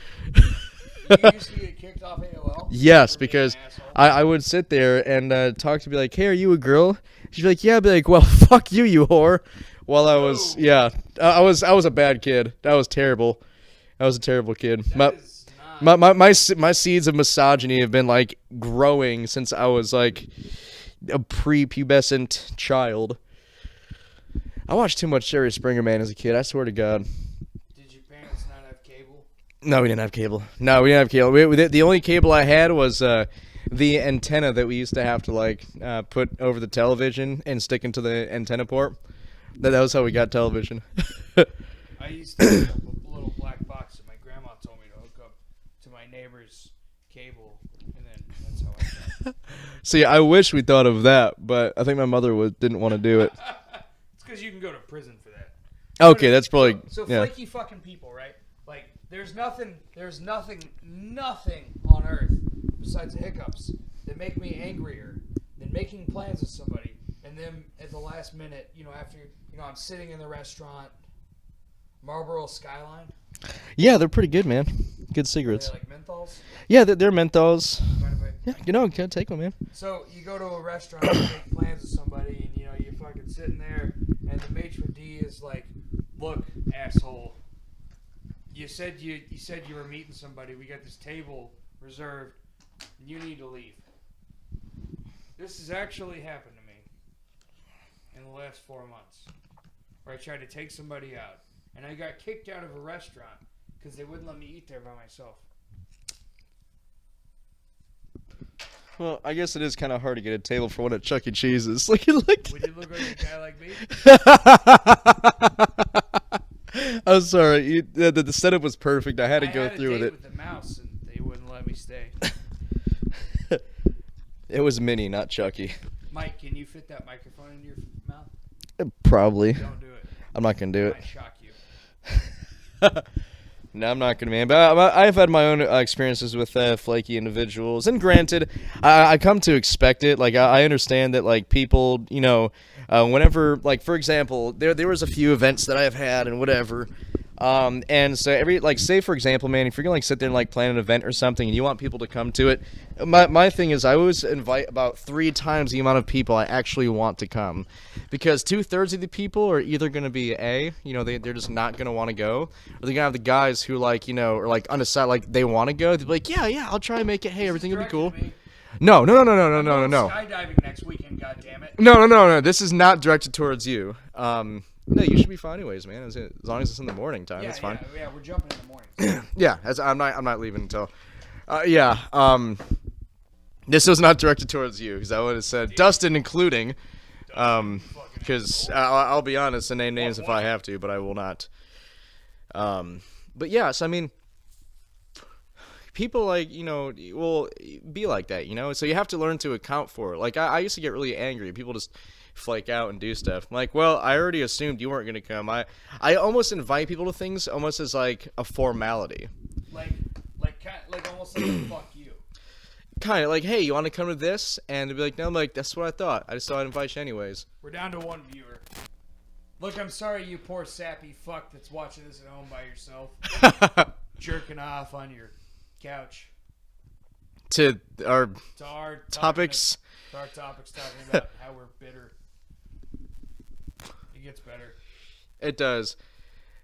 You used to get kicked off AOL? Yes, because I would sit there and talk to be like, hey, are you a girl? She'd be like, yeah. I'd be like, well, fuck you, you whore. While I was, I was a bad kid. That was terrible. I was a terrible kid. My seeds of misogyny have been like growing since I was like a prepubescent child. I watched too much Jerry Springer, man, as a kid. I swear to God. Did your parents not have cable? No, we didn't have cable. The only cable I had was the antenna that we used to have to like put over the television and stick into the antenna port. That was how we got television. I used to hook up a little black box that my grandma told me to hook up to my neighbor's cable, and then that's how I got it. See, I wish we thought of that, but I think my mother didn't want to do it. It's because you can go to prison for that. Okay, that's probably so yeah. flaky fucking people, right? Like there's nothing on earth besides the hiccups that make me angrier than making plans with somebody and then at the last minute, after I'm sitting in the restaurant, Marlboro Skyline. Yeah, they're pretty good, man. Good cigarettes. Are they like menthols? Yeah, they're menthols. Mind if I- Yeah, can't take one, man. So you go to a restaurant and make plans with somebody, and you're fucking sitting there, and the maitre d' is like, "Look, asshole, you said you were meeting somebody. We got this table reserved. You need to leave." This has actually happened to me in the last 4 months, where I tried to take somebody out, and I got kicked out of a restaurant because they wouldn't let me eat there by myself. Well, I guess it is kind of hard to get a table for one at Chuck E. Cheese's. Would you look like a guy like me? I'm sorry. The setup was perfect. I had to go through with it. with the mouse, and they wouldn't let me stay. It was Minnie, not Chucky. Mike, can you fit that microphone into your mouth? Probably. Don't do it. I'm not gonna do It it. might shock you. No, I'm not gonna, man. But I've had my own experiences with flaky individuals, and granted, I come to expect it. Like I understand that, like people, whenever, like for example, there was a few events that I've had and whatever. And so say for example, man, if you're gonna like sit there and like plan an event or something and you want people to come to it, my thing is I always invite about 3 times the amount of people I actually want to come, because 2/3 of the people are either gonna be they're just not gonna want to go, or they're gonna have the guys who are like undecided, like they want to go. They'll be like, yeah, I'll try and make it. Hey, everything will be cool. No. Skydiving next weekend, goddammit. No. This is not directed towards you. No, you should be fine anyways, man. As long as it's in the morning time, that's fine. Yeah, we're jumping in the morning. Yeah, I'm not leaving until. This was not directed towards you, because I would have said Dustin, including, because I'll be honest and name names if I have to, but I will not. But yes, I mean, people will be like that, so you have to learn to account for it. Like I used to get really angry. People just flake out and do stuff. I'm like, well, I already assumed you weren't going to come. I almost invite people to things almost as like a formality. Like almost like a fuck you. Kind of like, hey, you want to come to this? And they'd be like, no. I'm like, that's what I thought. I just thought I'd invite you anyways. We're down to 1 viewer. Look, I'm sorry, you poor sappy fuck that's watching this at home by yourself, jerking off on your couch. To our To our topics. To our topics, talking about how we're bitter. It gets better. It does.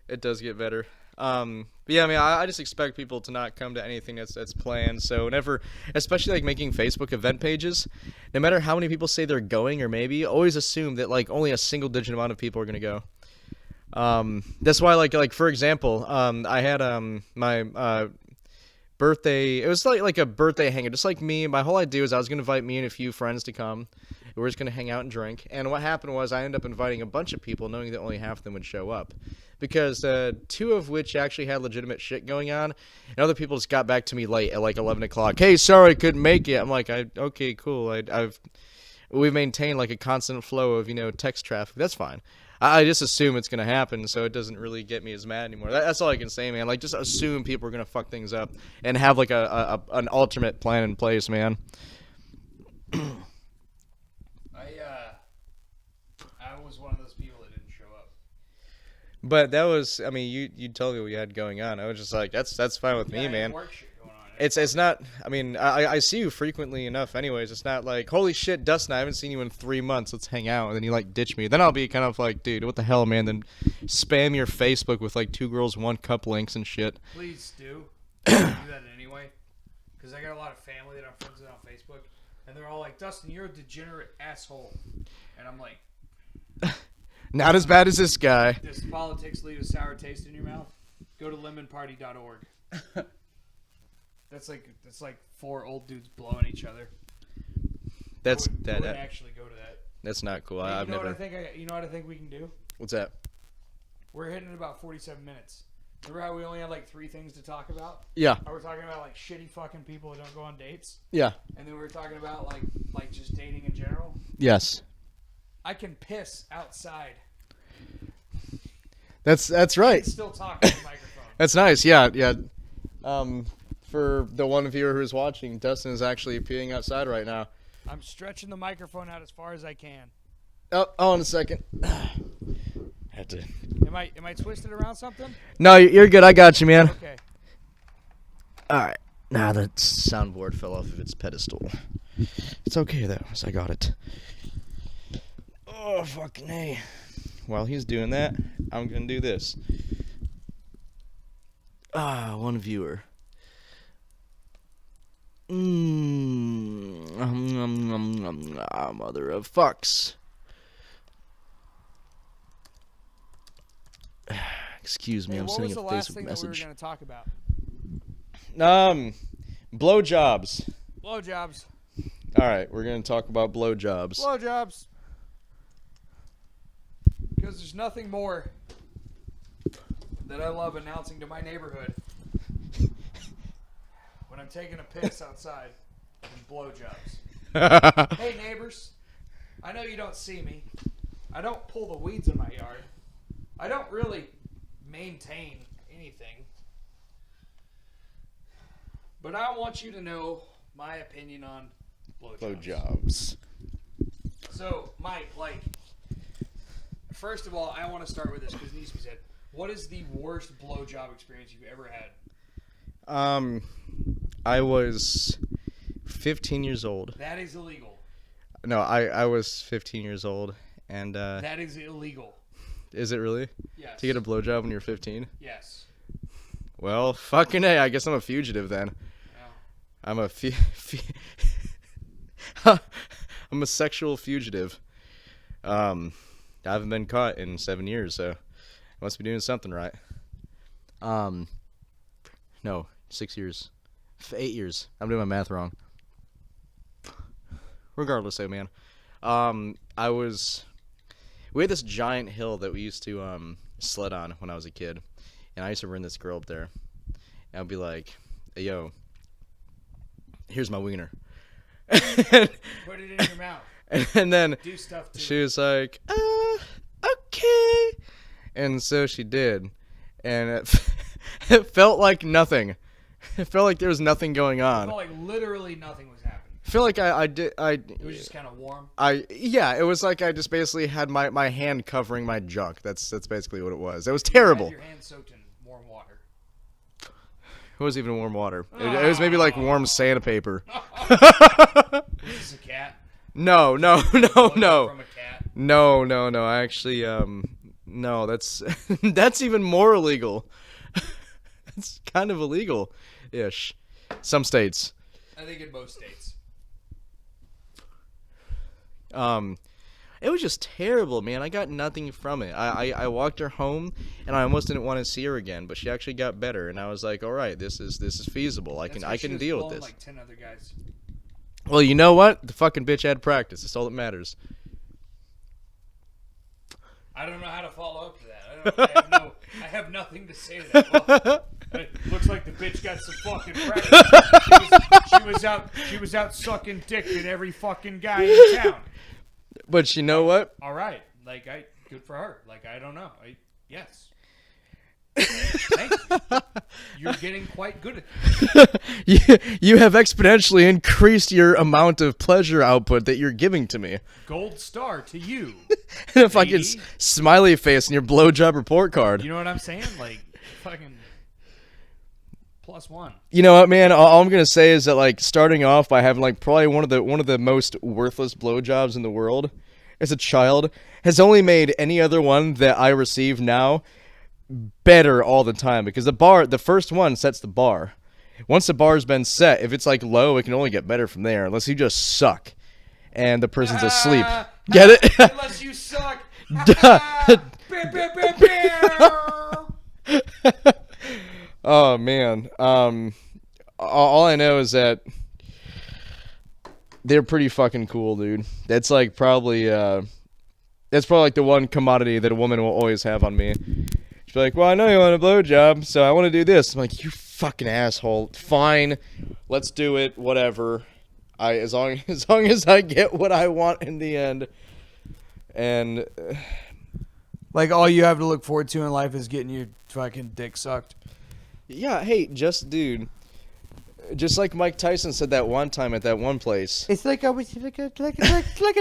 It does get better. But yeah, I mean, I just expect people to not come to anything that's planned. So whenever, especially like making Facebook event pages, no matter how many people say they're going or maybe, always assume that like only a single digit amount of people are gonna go. That's why like for example, I had my birthday. It was like a birthday hangout, just like me. My whole idea was I was gonna invite me and a few friends to come. We were just gonna hang out and drink. And what happened was I ended up inviting a bunch of people, knowing that only half of them would show up, because two of which actually had legitimate shit going on, and other people just got back to me late at like 11 o'clock. Hey, sorry I couldn't make it. I'm like, okay, cool. We've maintained like a constant flow of text traffic. That's fine. I just assume it's gonna happen, so it doesn't really get me as mad anymore. That's all I can say, man. Like, just assume people are gonna fuck things up and have like an alternate plan in place, man. I was one of those people that didn't show up. But that was, I mean, you told me what you had going on. I was just like, that's fine with me, man. Work shit going on. It's not. I mean, I see you frequently enough, anyways. It's not like, holy shit, Dustin, I haven't seen you in 3 months. Let's hang out, and then you like ditch me. Then I'll be kind of like, dude, what the hell, man? Then spam your Facebook with like 2 girls, 1 cup links and shit. Please do. Do that anyway, because I got a lot of family that I'm friends with on Facebook, and they're all like, Dustin, you're a degenerate asshole, and I'm like, Not as bad as this guy. does politics leave a sour taste in your mouth? Go to lemonparty.org. That's like 4 old dudes blowing each other. I would actually go to that. That's not cool. Hey, I've never. You know what I think we can do? What's that? We're hitting at about 47 minutes. Remember how we only had like 3 things to talk about? Yeah. We're talking about like shitty fucking people that don't go on dates. Yeah. And then we were talking about like just dating in general. Yes. I can piss outside. That's right. It's still talking to the microphone. That's nice. Yeah. For the one viewer who's watching, Dustin is actually peeing outside right now. I'm stretching the microphone out as far as I can. Oh, in a second. Had to. Am I twisted around something? No, you're good. I got you, man. Okay. All right. Now the soundboard fell off of its pedestal. It's okay though, as I got it. Oh fucking A. While he's doing that, I'm gonna do this. One viewer. Mother of fucks. Excuse me, I'm sending a Facebook message. What was the last thing that we were going to talk about? Blowjobs. Blowjobs. All right, we're going to talk about blowjobs. Blowjobs. Because there's nothing more that I love announcing to my neighborhood when I'm taking a piss outside than blowjobs. Hey neighbors, I know you don't see me. I don't pull the weeds in my yard. I don't really maintain anything. But I want you to know my opinion on blowjobs. So, Mike, first of all, I want to start with this because it needs to be said. What is the worst blowjob experience you've ever had? I was 15 years old. That is illegal. No, I was 15 years old, and that is illegal. Is it really? Yes. To get a blowjob when you're 15? Yes. Well, fucking A, I guess I'm a fugitive then. Yeah. I'm a I'm a sexual fugitive. I haven't been caught in 7 years, so I must be doing something right. No, 6 years. 8 years. I'm doing my math wrong. Regardless, though, man. We had this giant hill that we used to sled on when I was a kid, and I used to bring this girl up there, and I'd be like, hey, yo, here's my wiener. Put it in your mouth. And then do stuff to she was like, okay. And so she did, and it felt like nothing. It felt like there was nothing going on. It felt like literally nothing was happening. feel like I did. It was just kind of warm. Yeah, it was like I just basically had my hand covering my junk. That's basically what it was. It was terrible. You had your hand soaked in warm water. It was even warm water. It was maybe like warm sandpaper. Was this a cat? No. From a cat? No. I actually, no. That's even more illegal. It's kind of illegal-ish. Some states. I think in most states. It was just terrible, man. I got nothing from it. I walked her home, and I almost didn't want to see her again. But she actually got better, and I was like, all right, this is feasible. I can deal with this. Like 10 other guys. Well, you know what? The fucking bitch had practice. That's all that matters. I don't know how to follow up to that. I have nothing to say to that. Well, it looks like the bitch got some fucking practice. She was out sucking dick at every fucking guy in town. But you know what? All right, good for her. I don't know. Yes. Thank you. You're getting quite good at this. You have exponentially increased your amount of pleasure output that you're giving to me. Gold star to you. And a fucking smiley face in your blowjob report card. You know what I'm saying? Fucking +1. You know what, man? All I'm gonna say is that starting off by having probably one of the most worthless blowjobs in the world as a child has only made any other one that I receive now better all the time, because the first one sets the bar. Once the bar's been set, if it's low, it can only get better from there, unless you just suck and the person's asleep. Get it? Unless you suck. Oh man. All I know is that they're pretty fucking cool, dude. That's probably the one commodity that a woman will always have on me. She'll be like, well, I know you want a blowjob, so I want to do this. I'm like, you fucking asshole. Fine, let's do it. Whatever. As long as I get what I want in the end. And all you have to look forward to in life is getting your fucking dick sucked. Yeah, hey, dude. Just like Mike Tyson said that one time at that one place. It's like I was like I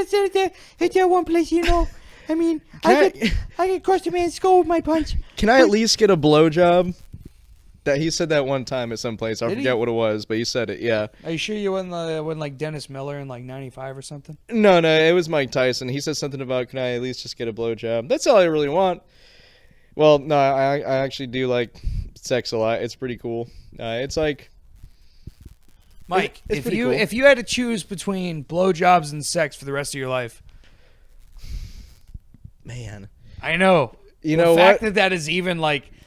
said at that one place, you know. I mean, I could crush a man's skull with my punch. Can I at least get a blowjob? That he said that one time at some place. I Did forget he? what it was, but he said it. Yeah. Are you sure you wasn't Dennis Miller in '95 or something? No, it was Mike Tyson. He said something about, can I at least just get a blowjob? That's all I really want. Well, no, I actually do like sex a lot. It's pretty cool. It's Mike, it's pretty cool. if you had to choose between blowjobs and sex for the rest of your life, man, I know. You the know fact what? that is even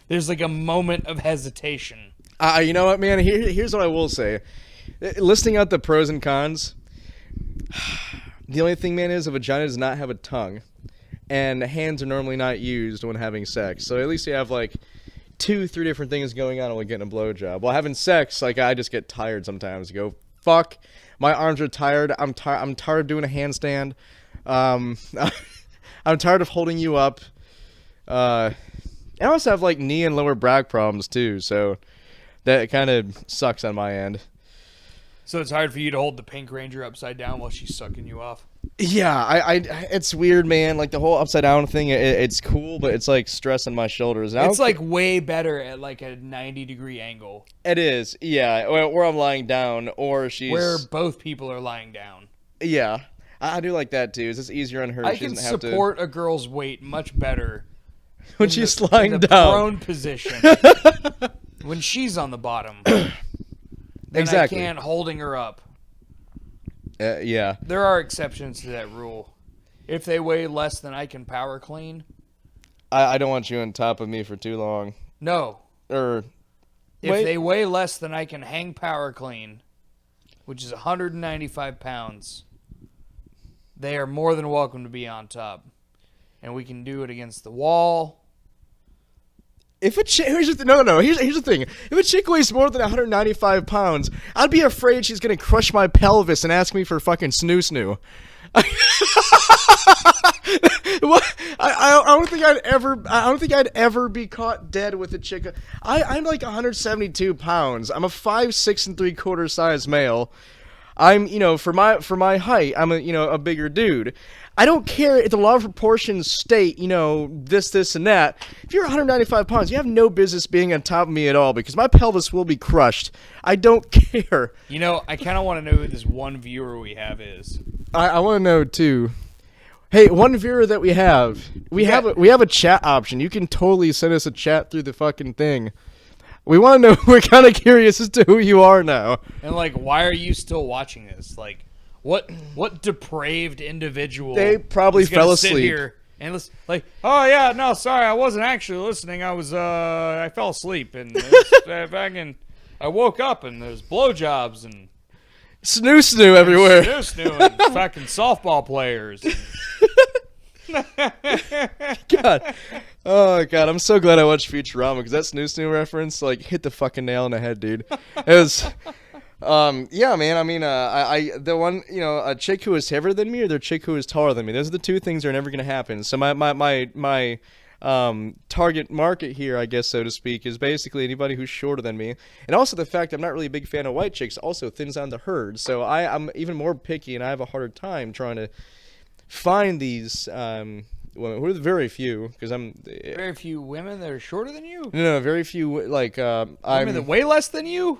there's a moment of hesitation. You know what, man? Here's what I will say. Listing out the pros and cons. The only thing, man, is a vagina does not have a tongue, and hands are normally not used when having sex. So at least you have 2-3 different things going on when getting a blowjob. While having sex, I just get tired sometimes. Go, fuck, my arms are tired. I'm tired of doing a handstand. I'm tired of holding you up. I also have knee and lower back problems too, so that kind of sucks on my end. So it's hard for you to hold the Pink Ranger upside down while she's sucking you off. Yeah, it's weird, man. The whole upside down thing, it's cool, but it's stress on my shoulders. And It's way better at a 90-degree angle. It is, yeah. Where I'm lying down, or she's where both people are lying down. Yeah, I do like that too. It's just easier on her. I She can doesn't have support a girl's weight much better when in she's the, lying in the down. prone position. When she's on the bottom, then Exactly. I can't holding her up. Yeah. There are exceptions to that rule. If they weigh less than I can power clean. I don't want you on top of me for too long. No. Or If wait. they weigh less than I can hang power clean, which is 195 pounds, they are more than welcome to be on top. And we can do it against the wall. If a chick, here's the thing. If a chick weighs more than 195 pounds, I'd be afraid she's gonna crush my pelvis and ask me for fucking snoo. What? I don't think I'd ever be caught dead with a chick. I'm 172 pounds. I'm a 5'6 3/4 size male. I'm, for my height, I'm a bigger dude. I don't care if the law of proportions state, this, and that. If you're 195 pounds, you have no business being on top of me at all because my pelvis will be crushed. I don't care. I kind of want to know who this one viewer we have is. I want to know too. Hey, one viewer that we have have a chat option. You can totally send us a chat through the fucking thing. We want to know. We're kind of curious as to who you are now. And why are you still watching this? What depraved individual? They probably is gonna fell sit asleep. here and listen, oh yeah, no, sorry, I wasn't actually listening. I fell asleep and I woke up and there's blowjobs and Snoo everywhere. snoo and fucking softball players. God. Oh, God. I'm so glad I watched Futurama because that snoo reference, hit the fucking nail on the head, dude. It was, yeah, man. I mean, the one, a chick who is heavier than me or the chick who is taller than me. Those are the two things that are never going to happen. So my target market here, I guess, so to speak, is basically anybody who's shorter than me. And also the fact I'm not really a big fan of white chicks also thins down the herd. So I'm even more picky and I have a harder time trying to find these women. Who are very few because I'm Very few women that are shorter than you. no very few Women I'm that way less than you.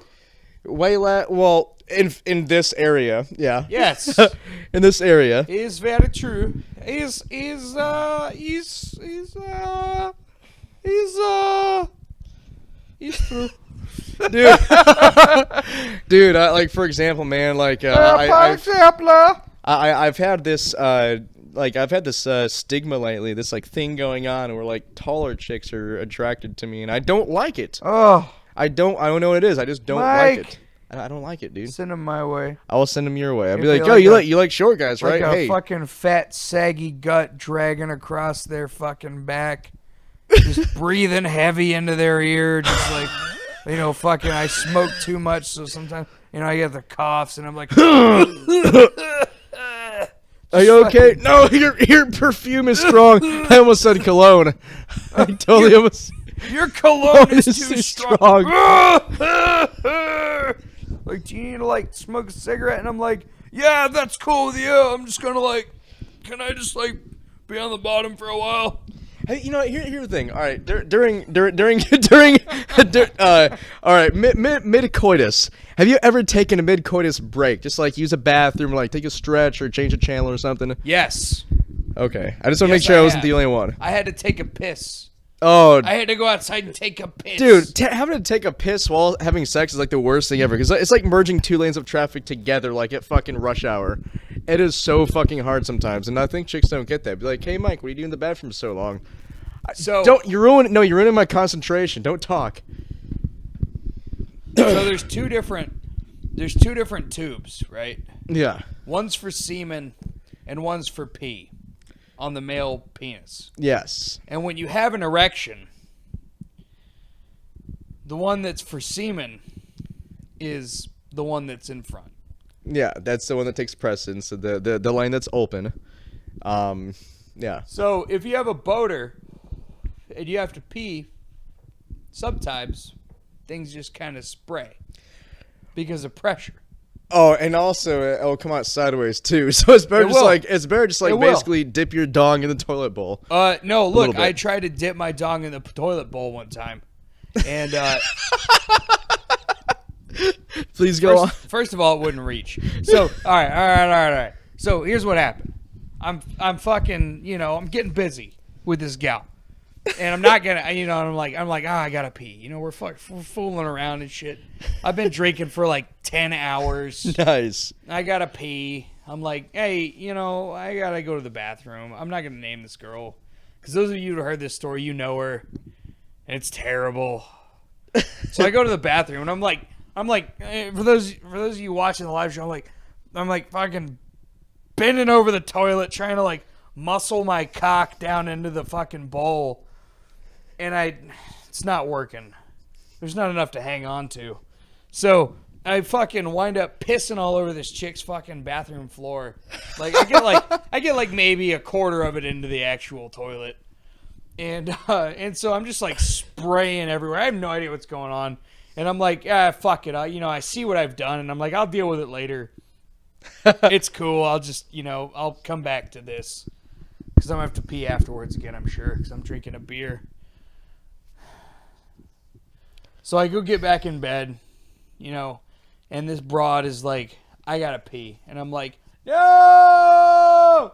well in this area, yeah. Yes, In this area. is very true. He's true. Dude. Dude, for example, man, I've had this stigma lately, this thing going on where taller chicks are attracted to me, and I don't like it. Oh, I don't know what it is. I just don't like it. I don't like it, dude. send them my way. I will send them your way. I'll be If like, they yo, like you like short guys, right? Like a Hey, fucking fat, saggy gut dragging across their fucking back. Just breathing heavy into their ear. Just fucking I smoke too much, so sometimes, I get the coughs, and I'm like... are you okay? No, your perfume is strong. I almost said cologne. I totally almost... Your cologne is It's too too strong. strong. Do you need to smoke a cigarette? And I'm like, yeah, that's cool with you. I'm just gonna can I just be on the bottom for a while? Hey, here's the thing. All right, all right, mid coitus. Have you ever taken a mid coitus break? Just use a bathroom, take a stretch or change a channel or something? Yes, Okay, I just want to make Yes, sure I I wasn't have. the only one. I had to take a piss. Oh, I had to go outside and take a piss. dude, having to take a piss while having sex is the worst thing ever because it's like merging two lanes of traffic together at fucking rush hour. It is so fucking hard sometimes, and I think chicks don't get that. Be like, hey, Mike, what are you doing in the bathroom so long? So You're ruining my concentration. Don't talk. So there's two different tubes, right? Yeah. One's for semen and one's for pee on the male penis. Yes. And when you have an erection, the one that's for semen is the one that's in front. Yeah, that's the one that takes precedence. So the lane that's open. Yeah. So if you have a boater and you have to pee, sometimes things just kind of spray because of pressure. Oh, and also it'll come out sideways too. So it's better It will. just It will. basically dip your dong in the toilet bowl. No, little look, bit. I tried to dip my dong in the toilet bowl one time. And Please go on. first of all, it wouldn't reach. So, all right. So here's what happened. I'm fucking, I'm getting busy with this gal. And I'm not gonna, I'm like, I gotta pee. We're fooling around and shit. I've been drinking for 10 hours. Nice. I gotta pee. I'm like, hey, I gotta go to the bathroom. I'm not gonna name this girl, because those of you who heard this story, you know her, and it's terrible. So I go to the bathroom, and I'm like, for those of you watching the live show, I'm like fucking bending over the toilet, trying to muscle my cock down into the fucking bowl. And it's not working. There's not enough to hang on to. So I fucking wind up pissing all over this chick's fucking bathroom floor. I get maybe a quarter of it into the actual toilet. And so I'm just spraying everywhere. I have no idea what's going on. And I'm like, fuck it. I see what I've done, and I'm like, I'll deal with it later. It's cool. I'll just, I'll come back to this because I'm going to have to pee afterwards again, I'm sure, because I'm drinking a beer. So I go get back in bed, and this broad is like, I got to pee. And I'm like, no!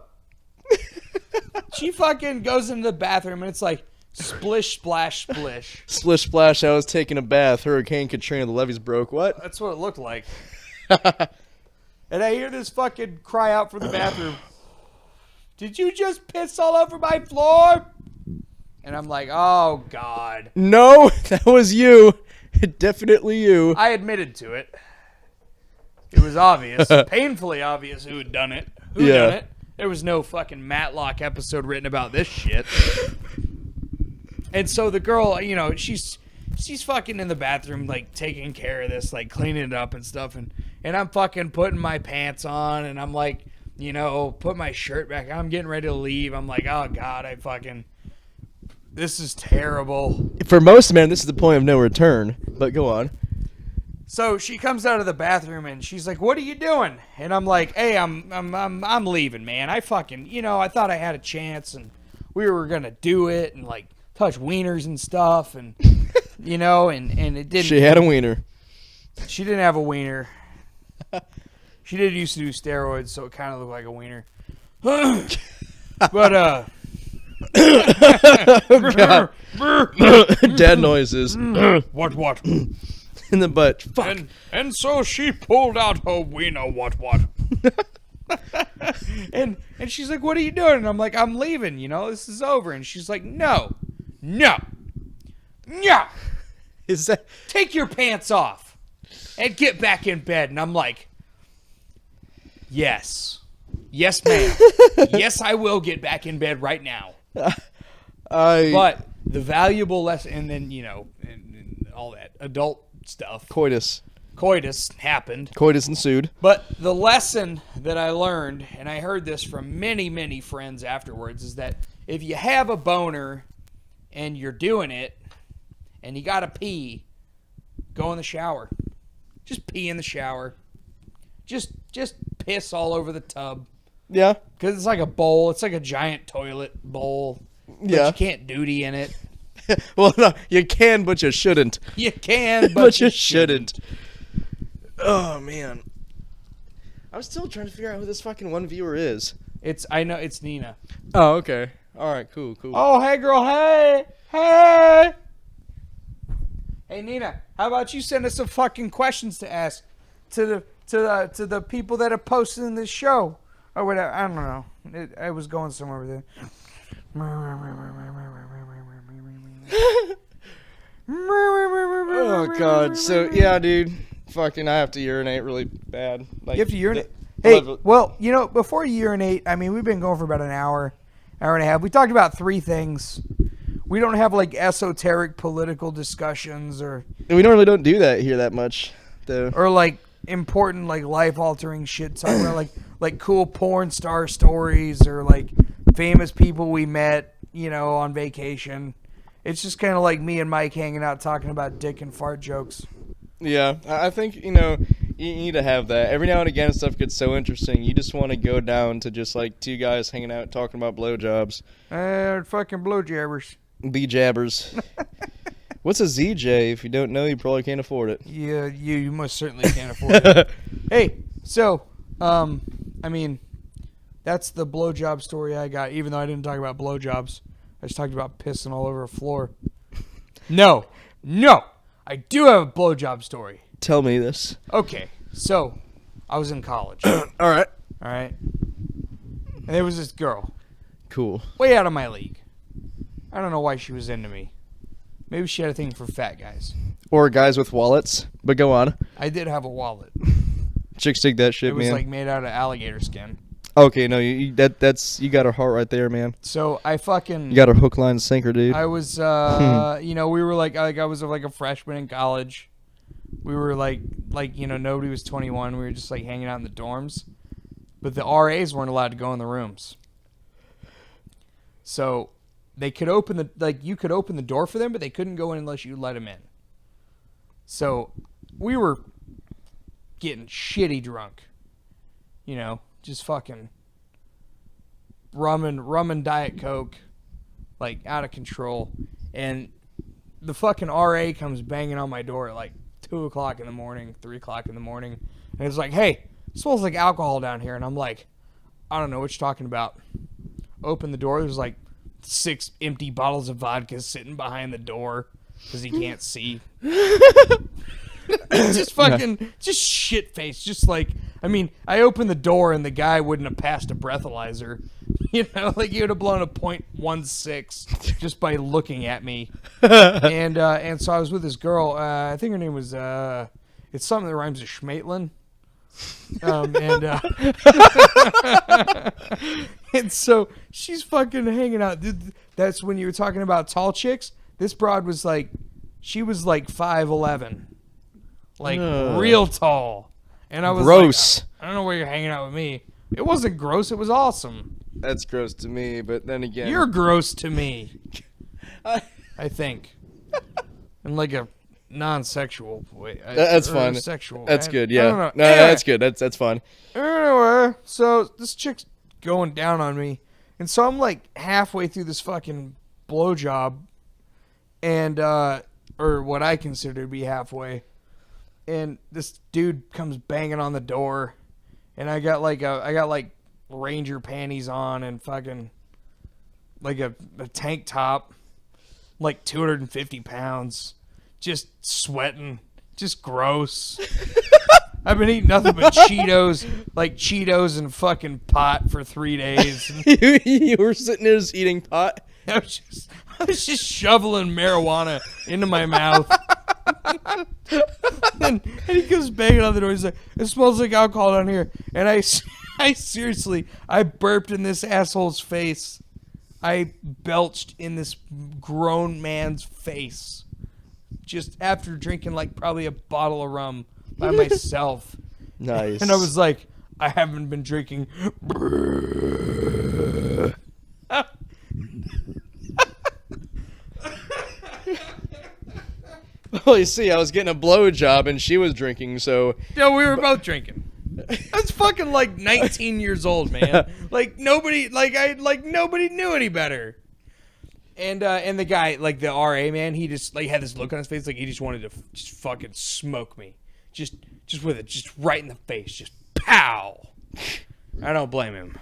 She fucking goes into the bathroom, and it's like, splish, splash, splish. Splish splash, I was taking a bath. Hurricane Katrina, the levees broke. What? That's what it looked like. And I hear this fucking cry out from the bathroom. Did you just piss all over my floor? And I'm like, oh, God. No, that was you. Definitely you. I admitted to it. It was obvious. Painfully obvious who had done it. Who done it? There was no fucking Matlock episode written about this shit. And so the girl, she's fucking in the bathroom, like, taking care of this, like, cleaning it up and stuff. And I'm fucking putting my pants on, and I'm like, put my shirt back. I'm getting ready to leave. I'm like, oh, God, this is terrible. For most men, this is the point of no return. But go on. So she comes out of the bathroom and she's like, "What are you doing?" And I'm like, "Hey, I'm leaving, man. I fucking, I thought I had a chance and we were gonna do it and like touch wieners and stuff and and it didn't." She had a wiener. She didn't have a wiener. She did used to do steroids, so it kind of looked like a wiener. But God. Dad noises. What? In the butt. Fuck. And so she pulled out her wiener, what? and she's like, "What are you doing?" And I'm like, "I'm leaving, this is over." And she's like, No. Is that... Take your pants off and get back in bed. And I'm like, Yes, ma'am. Yes, I will get back in bed right now. But the valuable lesson, and then, and all that adult stuff. Coitus happened. Coitus ensued. But the lesson that I learned, and I heard this from many, many friends afterwards, is that if you have a boner and you're doing it and you gotta pee, go in the shower. Just pee in the shower. Just piss all over the tub. Yeah. Because it's like a bowl. It's like a giant toilet bowl. But you can't duty in it. Well, no, you can, but you shouldn't. You can, but, But you shouldn't. Oh, man. I'm still trying to figure out who this fucking one viewer is. I know it's Nina. Oh, okay. All right, cool. Oh, hey, girl, hey. Hey, Nina, how about you send us some fucking questions to ask to the people that are posting this show or whatever. I don't know. I was going somewhere with it. Oh, God. So, yeah, dude. Fucking, I have to urinate really bad. Like, You have to urinate? Well, before you urinate, I mean, we've been going for about an hour and a half. We talked about 3 things. We don't have, like, esoteric political discussions or We normally don't do that here that much, though. or like important, like, life-altering shit. Talking about, like cool porn star stories or, like, famous people we met, on vacation. It's just kind of like me and Mike hanging out talking about dick and fart jokes. Yeah, I think, you need to have that. Every now and again, stuff gets so interesting. You just want to go down to just, like, 2 guys hanging out talking about blowjobs. Fucking blowjabbers. B-jabbers. What's a ZJ? If you don't know, you probably can't afford it. Yeah, you most certainly can't afford it. Hey, so, I mean, that's the blowjob story I got, even though I didn't talk about blowjobs. I just talked about pissing all over a floor. No. I do have a blowjob story. Tell me this. Okay, so I was in college. All right. And there was this girl. Cool. Way out of my league. I don't know why she was into me. Maybe she had a thing for fat guys. Or guys with wallets, but go on. I did have a wallet. Chicks dig that shit, It was man. like made out of alligator skin. Okay, no, you got her heart right there, man. So I fucking... You got her hook, line, and sinker, dude. I was, we were like I was like a freshman in college. We were like nobody was 21. We were just like hanging out in the dorms. But the RAs weren't allowed to go in the rooms. So they could you could open the door for them, but they couldn't go in unless you let them in. So we were getting shitty drunk. you know, just fucking rum and Diet Coke, like out of control. And the fucking RA comes banging on my door at like 2 o'clock in the morning, 3 o'clock in the morning. And it's like, hey, it smells like alcohol down here. And I'm like, I don't know what you're talking about. Open the door. There's like 6 empty bottles of vodka sitting behind the door because he can't see. Just fucking, just shit face. Just like, I mean, I opened the door and the guy wouldn't have passed a breathalyzer. You know, like he would have blown a .16 just by looking at me. And so I was with this girl. I think her name was, it's something that rhymes with Schmaitlin. And so she's fucking hanging out. That's when you were talking about tall chicks. This broad was like, she was like 5'11", like real tall. And I was gross. Like, I don't know where you're hanging out with me. It wasn't gross. It was awesome. That's gross to me, but then again, You're gross to me. I think, in like a non-sexual way. that's or fun. Sexual. That's good. I Yeah. don't know. No, Anyway. that's good. That's fun. Anyway, so this chick's going down on me, and so I'm like halfway through this fucking blowjob, and or what I consider to be halfway, and this dude comes banging on the door, and I got like Ranger panties on and fucking like a tank top, like 250 pounds, just sweating, just gross. I've been eating nothing but Cheetos, like Cheetos and fucking pot for 3 days. You were sitting there just eating pot. I was just shoveling marijuana into my mouth. and he comes banging on the door. He's like, it smells like alcohol down here. And I seriously, I burped in this asshole's face. I belched in this grown man's face. Just after drinking like probably a bottle of rum by myself. Nice. And I was like, I haven't been drinking. Well, you see, I was getting a blowjob and she was drinking, so No, we were both drinking. I was fucking like 19 years old, man. Like nobody knew any better. And the guy, like the RA man, he just like had this look on his face, like he just wanted to just fucking smoke me, just with it, just right in the face, just pow. I don't blame him.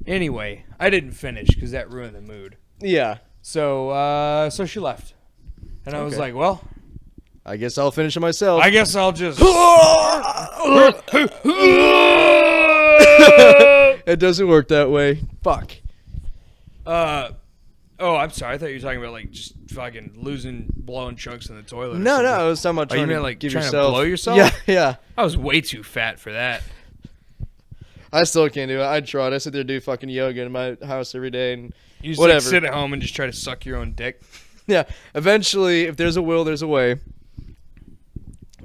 Anyway, I didn't finish because that ruined the mood. yeah. So she left, and I was Okay. like, well, I guess I'll finish it myself. I guess I'll just. It doesn't work that way. Fuck. Oh, I'm sorry. I thought you were talking about like just fucking blowing chunks in the toilet. or No, something. no, it was so much Oh, you trying meant to like give trying yourself. to blow yourself? Yeah, yeah. I was way too fat for that. I still can't do it. I tried. I sit there do fucking yoga in my house every day, and You just whatever. like sit at home and just try to suck your own dick. Yeah. Eventually, if there's a will, there's a way.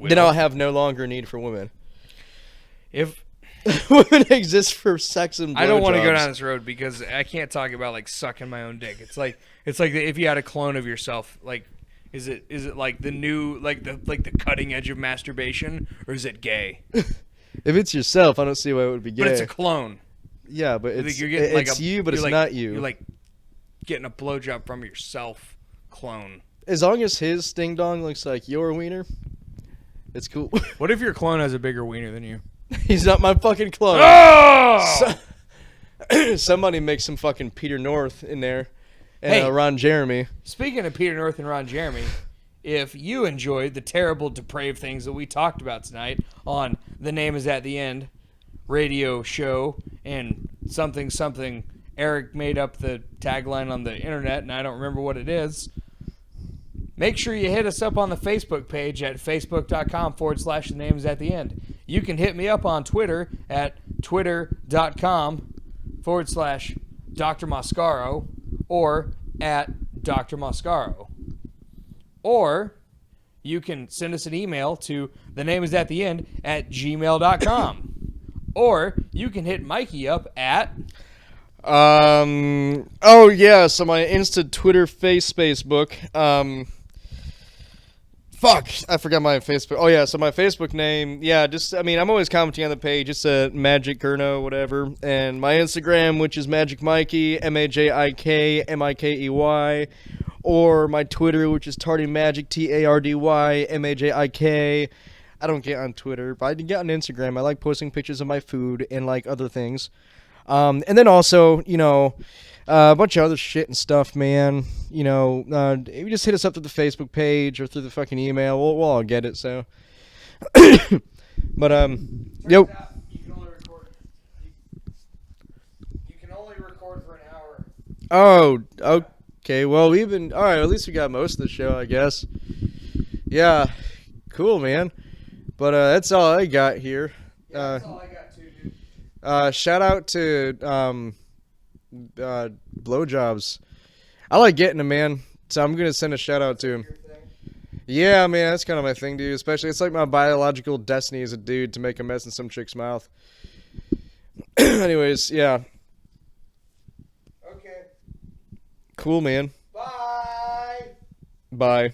Then I'll have no longer need for women. If Women exist for sex and blowjobs. I don't want to go down this road because I can't talk about like sucking my own dick. It's like if you had a clone of yourself, like is it like the new like the cutting edge of masturbation, or is it gay? If it's yourself, I don't see why it would be gay. But it's a clone. Yeah, but Like it's you're getting like it's a, you, but you're it's like- not you. You're like getting a blowjob from yourself, clone. As long as his ding dong looks like your wiener, it's cool. What if your clone has a bigger wiener than you? He's not my fucking clone. Oh! Somebody make some fucking Peter North in there, and Hey. Ron Jeremy. Speaking of Peter North and Ron Jeremy, if you enjoyed the terrible, depraved things that we talked about tonight on The Name Is At The End radio show and something, Eric made up the tagline on the internet, and I don't remember what it is. Make sure you hit us up on the Facebook page at facebook.com/The Name Is At The End. You can hit me up on Twitter at twitter.com/Dr. Mascaro or at Dr. Mascaro. Or you can send us an email to thenameisattheend@gmail.com. Or you can hit Mikey up at Oh yeah, so my Insta, Twitter, Facebook. Fuck, I forgot my Facebook. Oh yeah, so my Facebook name, yeah, just I'm always commenting on the page. It's Magic Kerno, whatever, and my Instagram, which is Magic Mikey, MAJIKMIKEY, or my Twitter, which is Tardy Magic, TARDY MAJIK. I don't get on Twitter, but I do get on Instagram. I like posting pictures of my food and like other things, and then also a bunch of other shit and stuff, man. You just hit us up through the Facebook page or through the fucking email. We'll all get it. So, but yo. Turns out you can only record. You can only record for an hour. Oh, okay. Well, we've been all right. At least we got most of the show, I guess. Yeah, cool, man. But that's all I got here. Yeah, that's all I got too, dude. Shout out to blowjobs. I like getting them, man. So I'm gonna send a shout out to him. Yeah, man, that's kind of my thing, dude. Especially, it's like my biological destiny as a dude to make a mess in some chick's mouth. Anyways, yeah. Okay. Cool, man. Bye. Bye.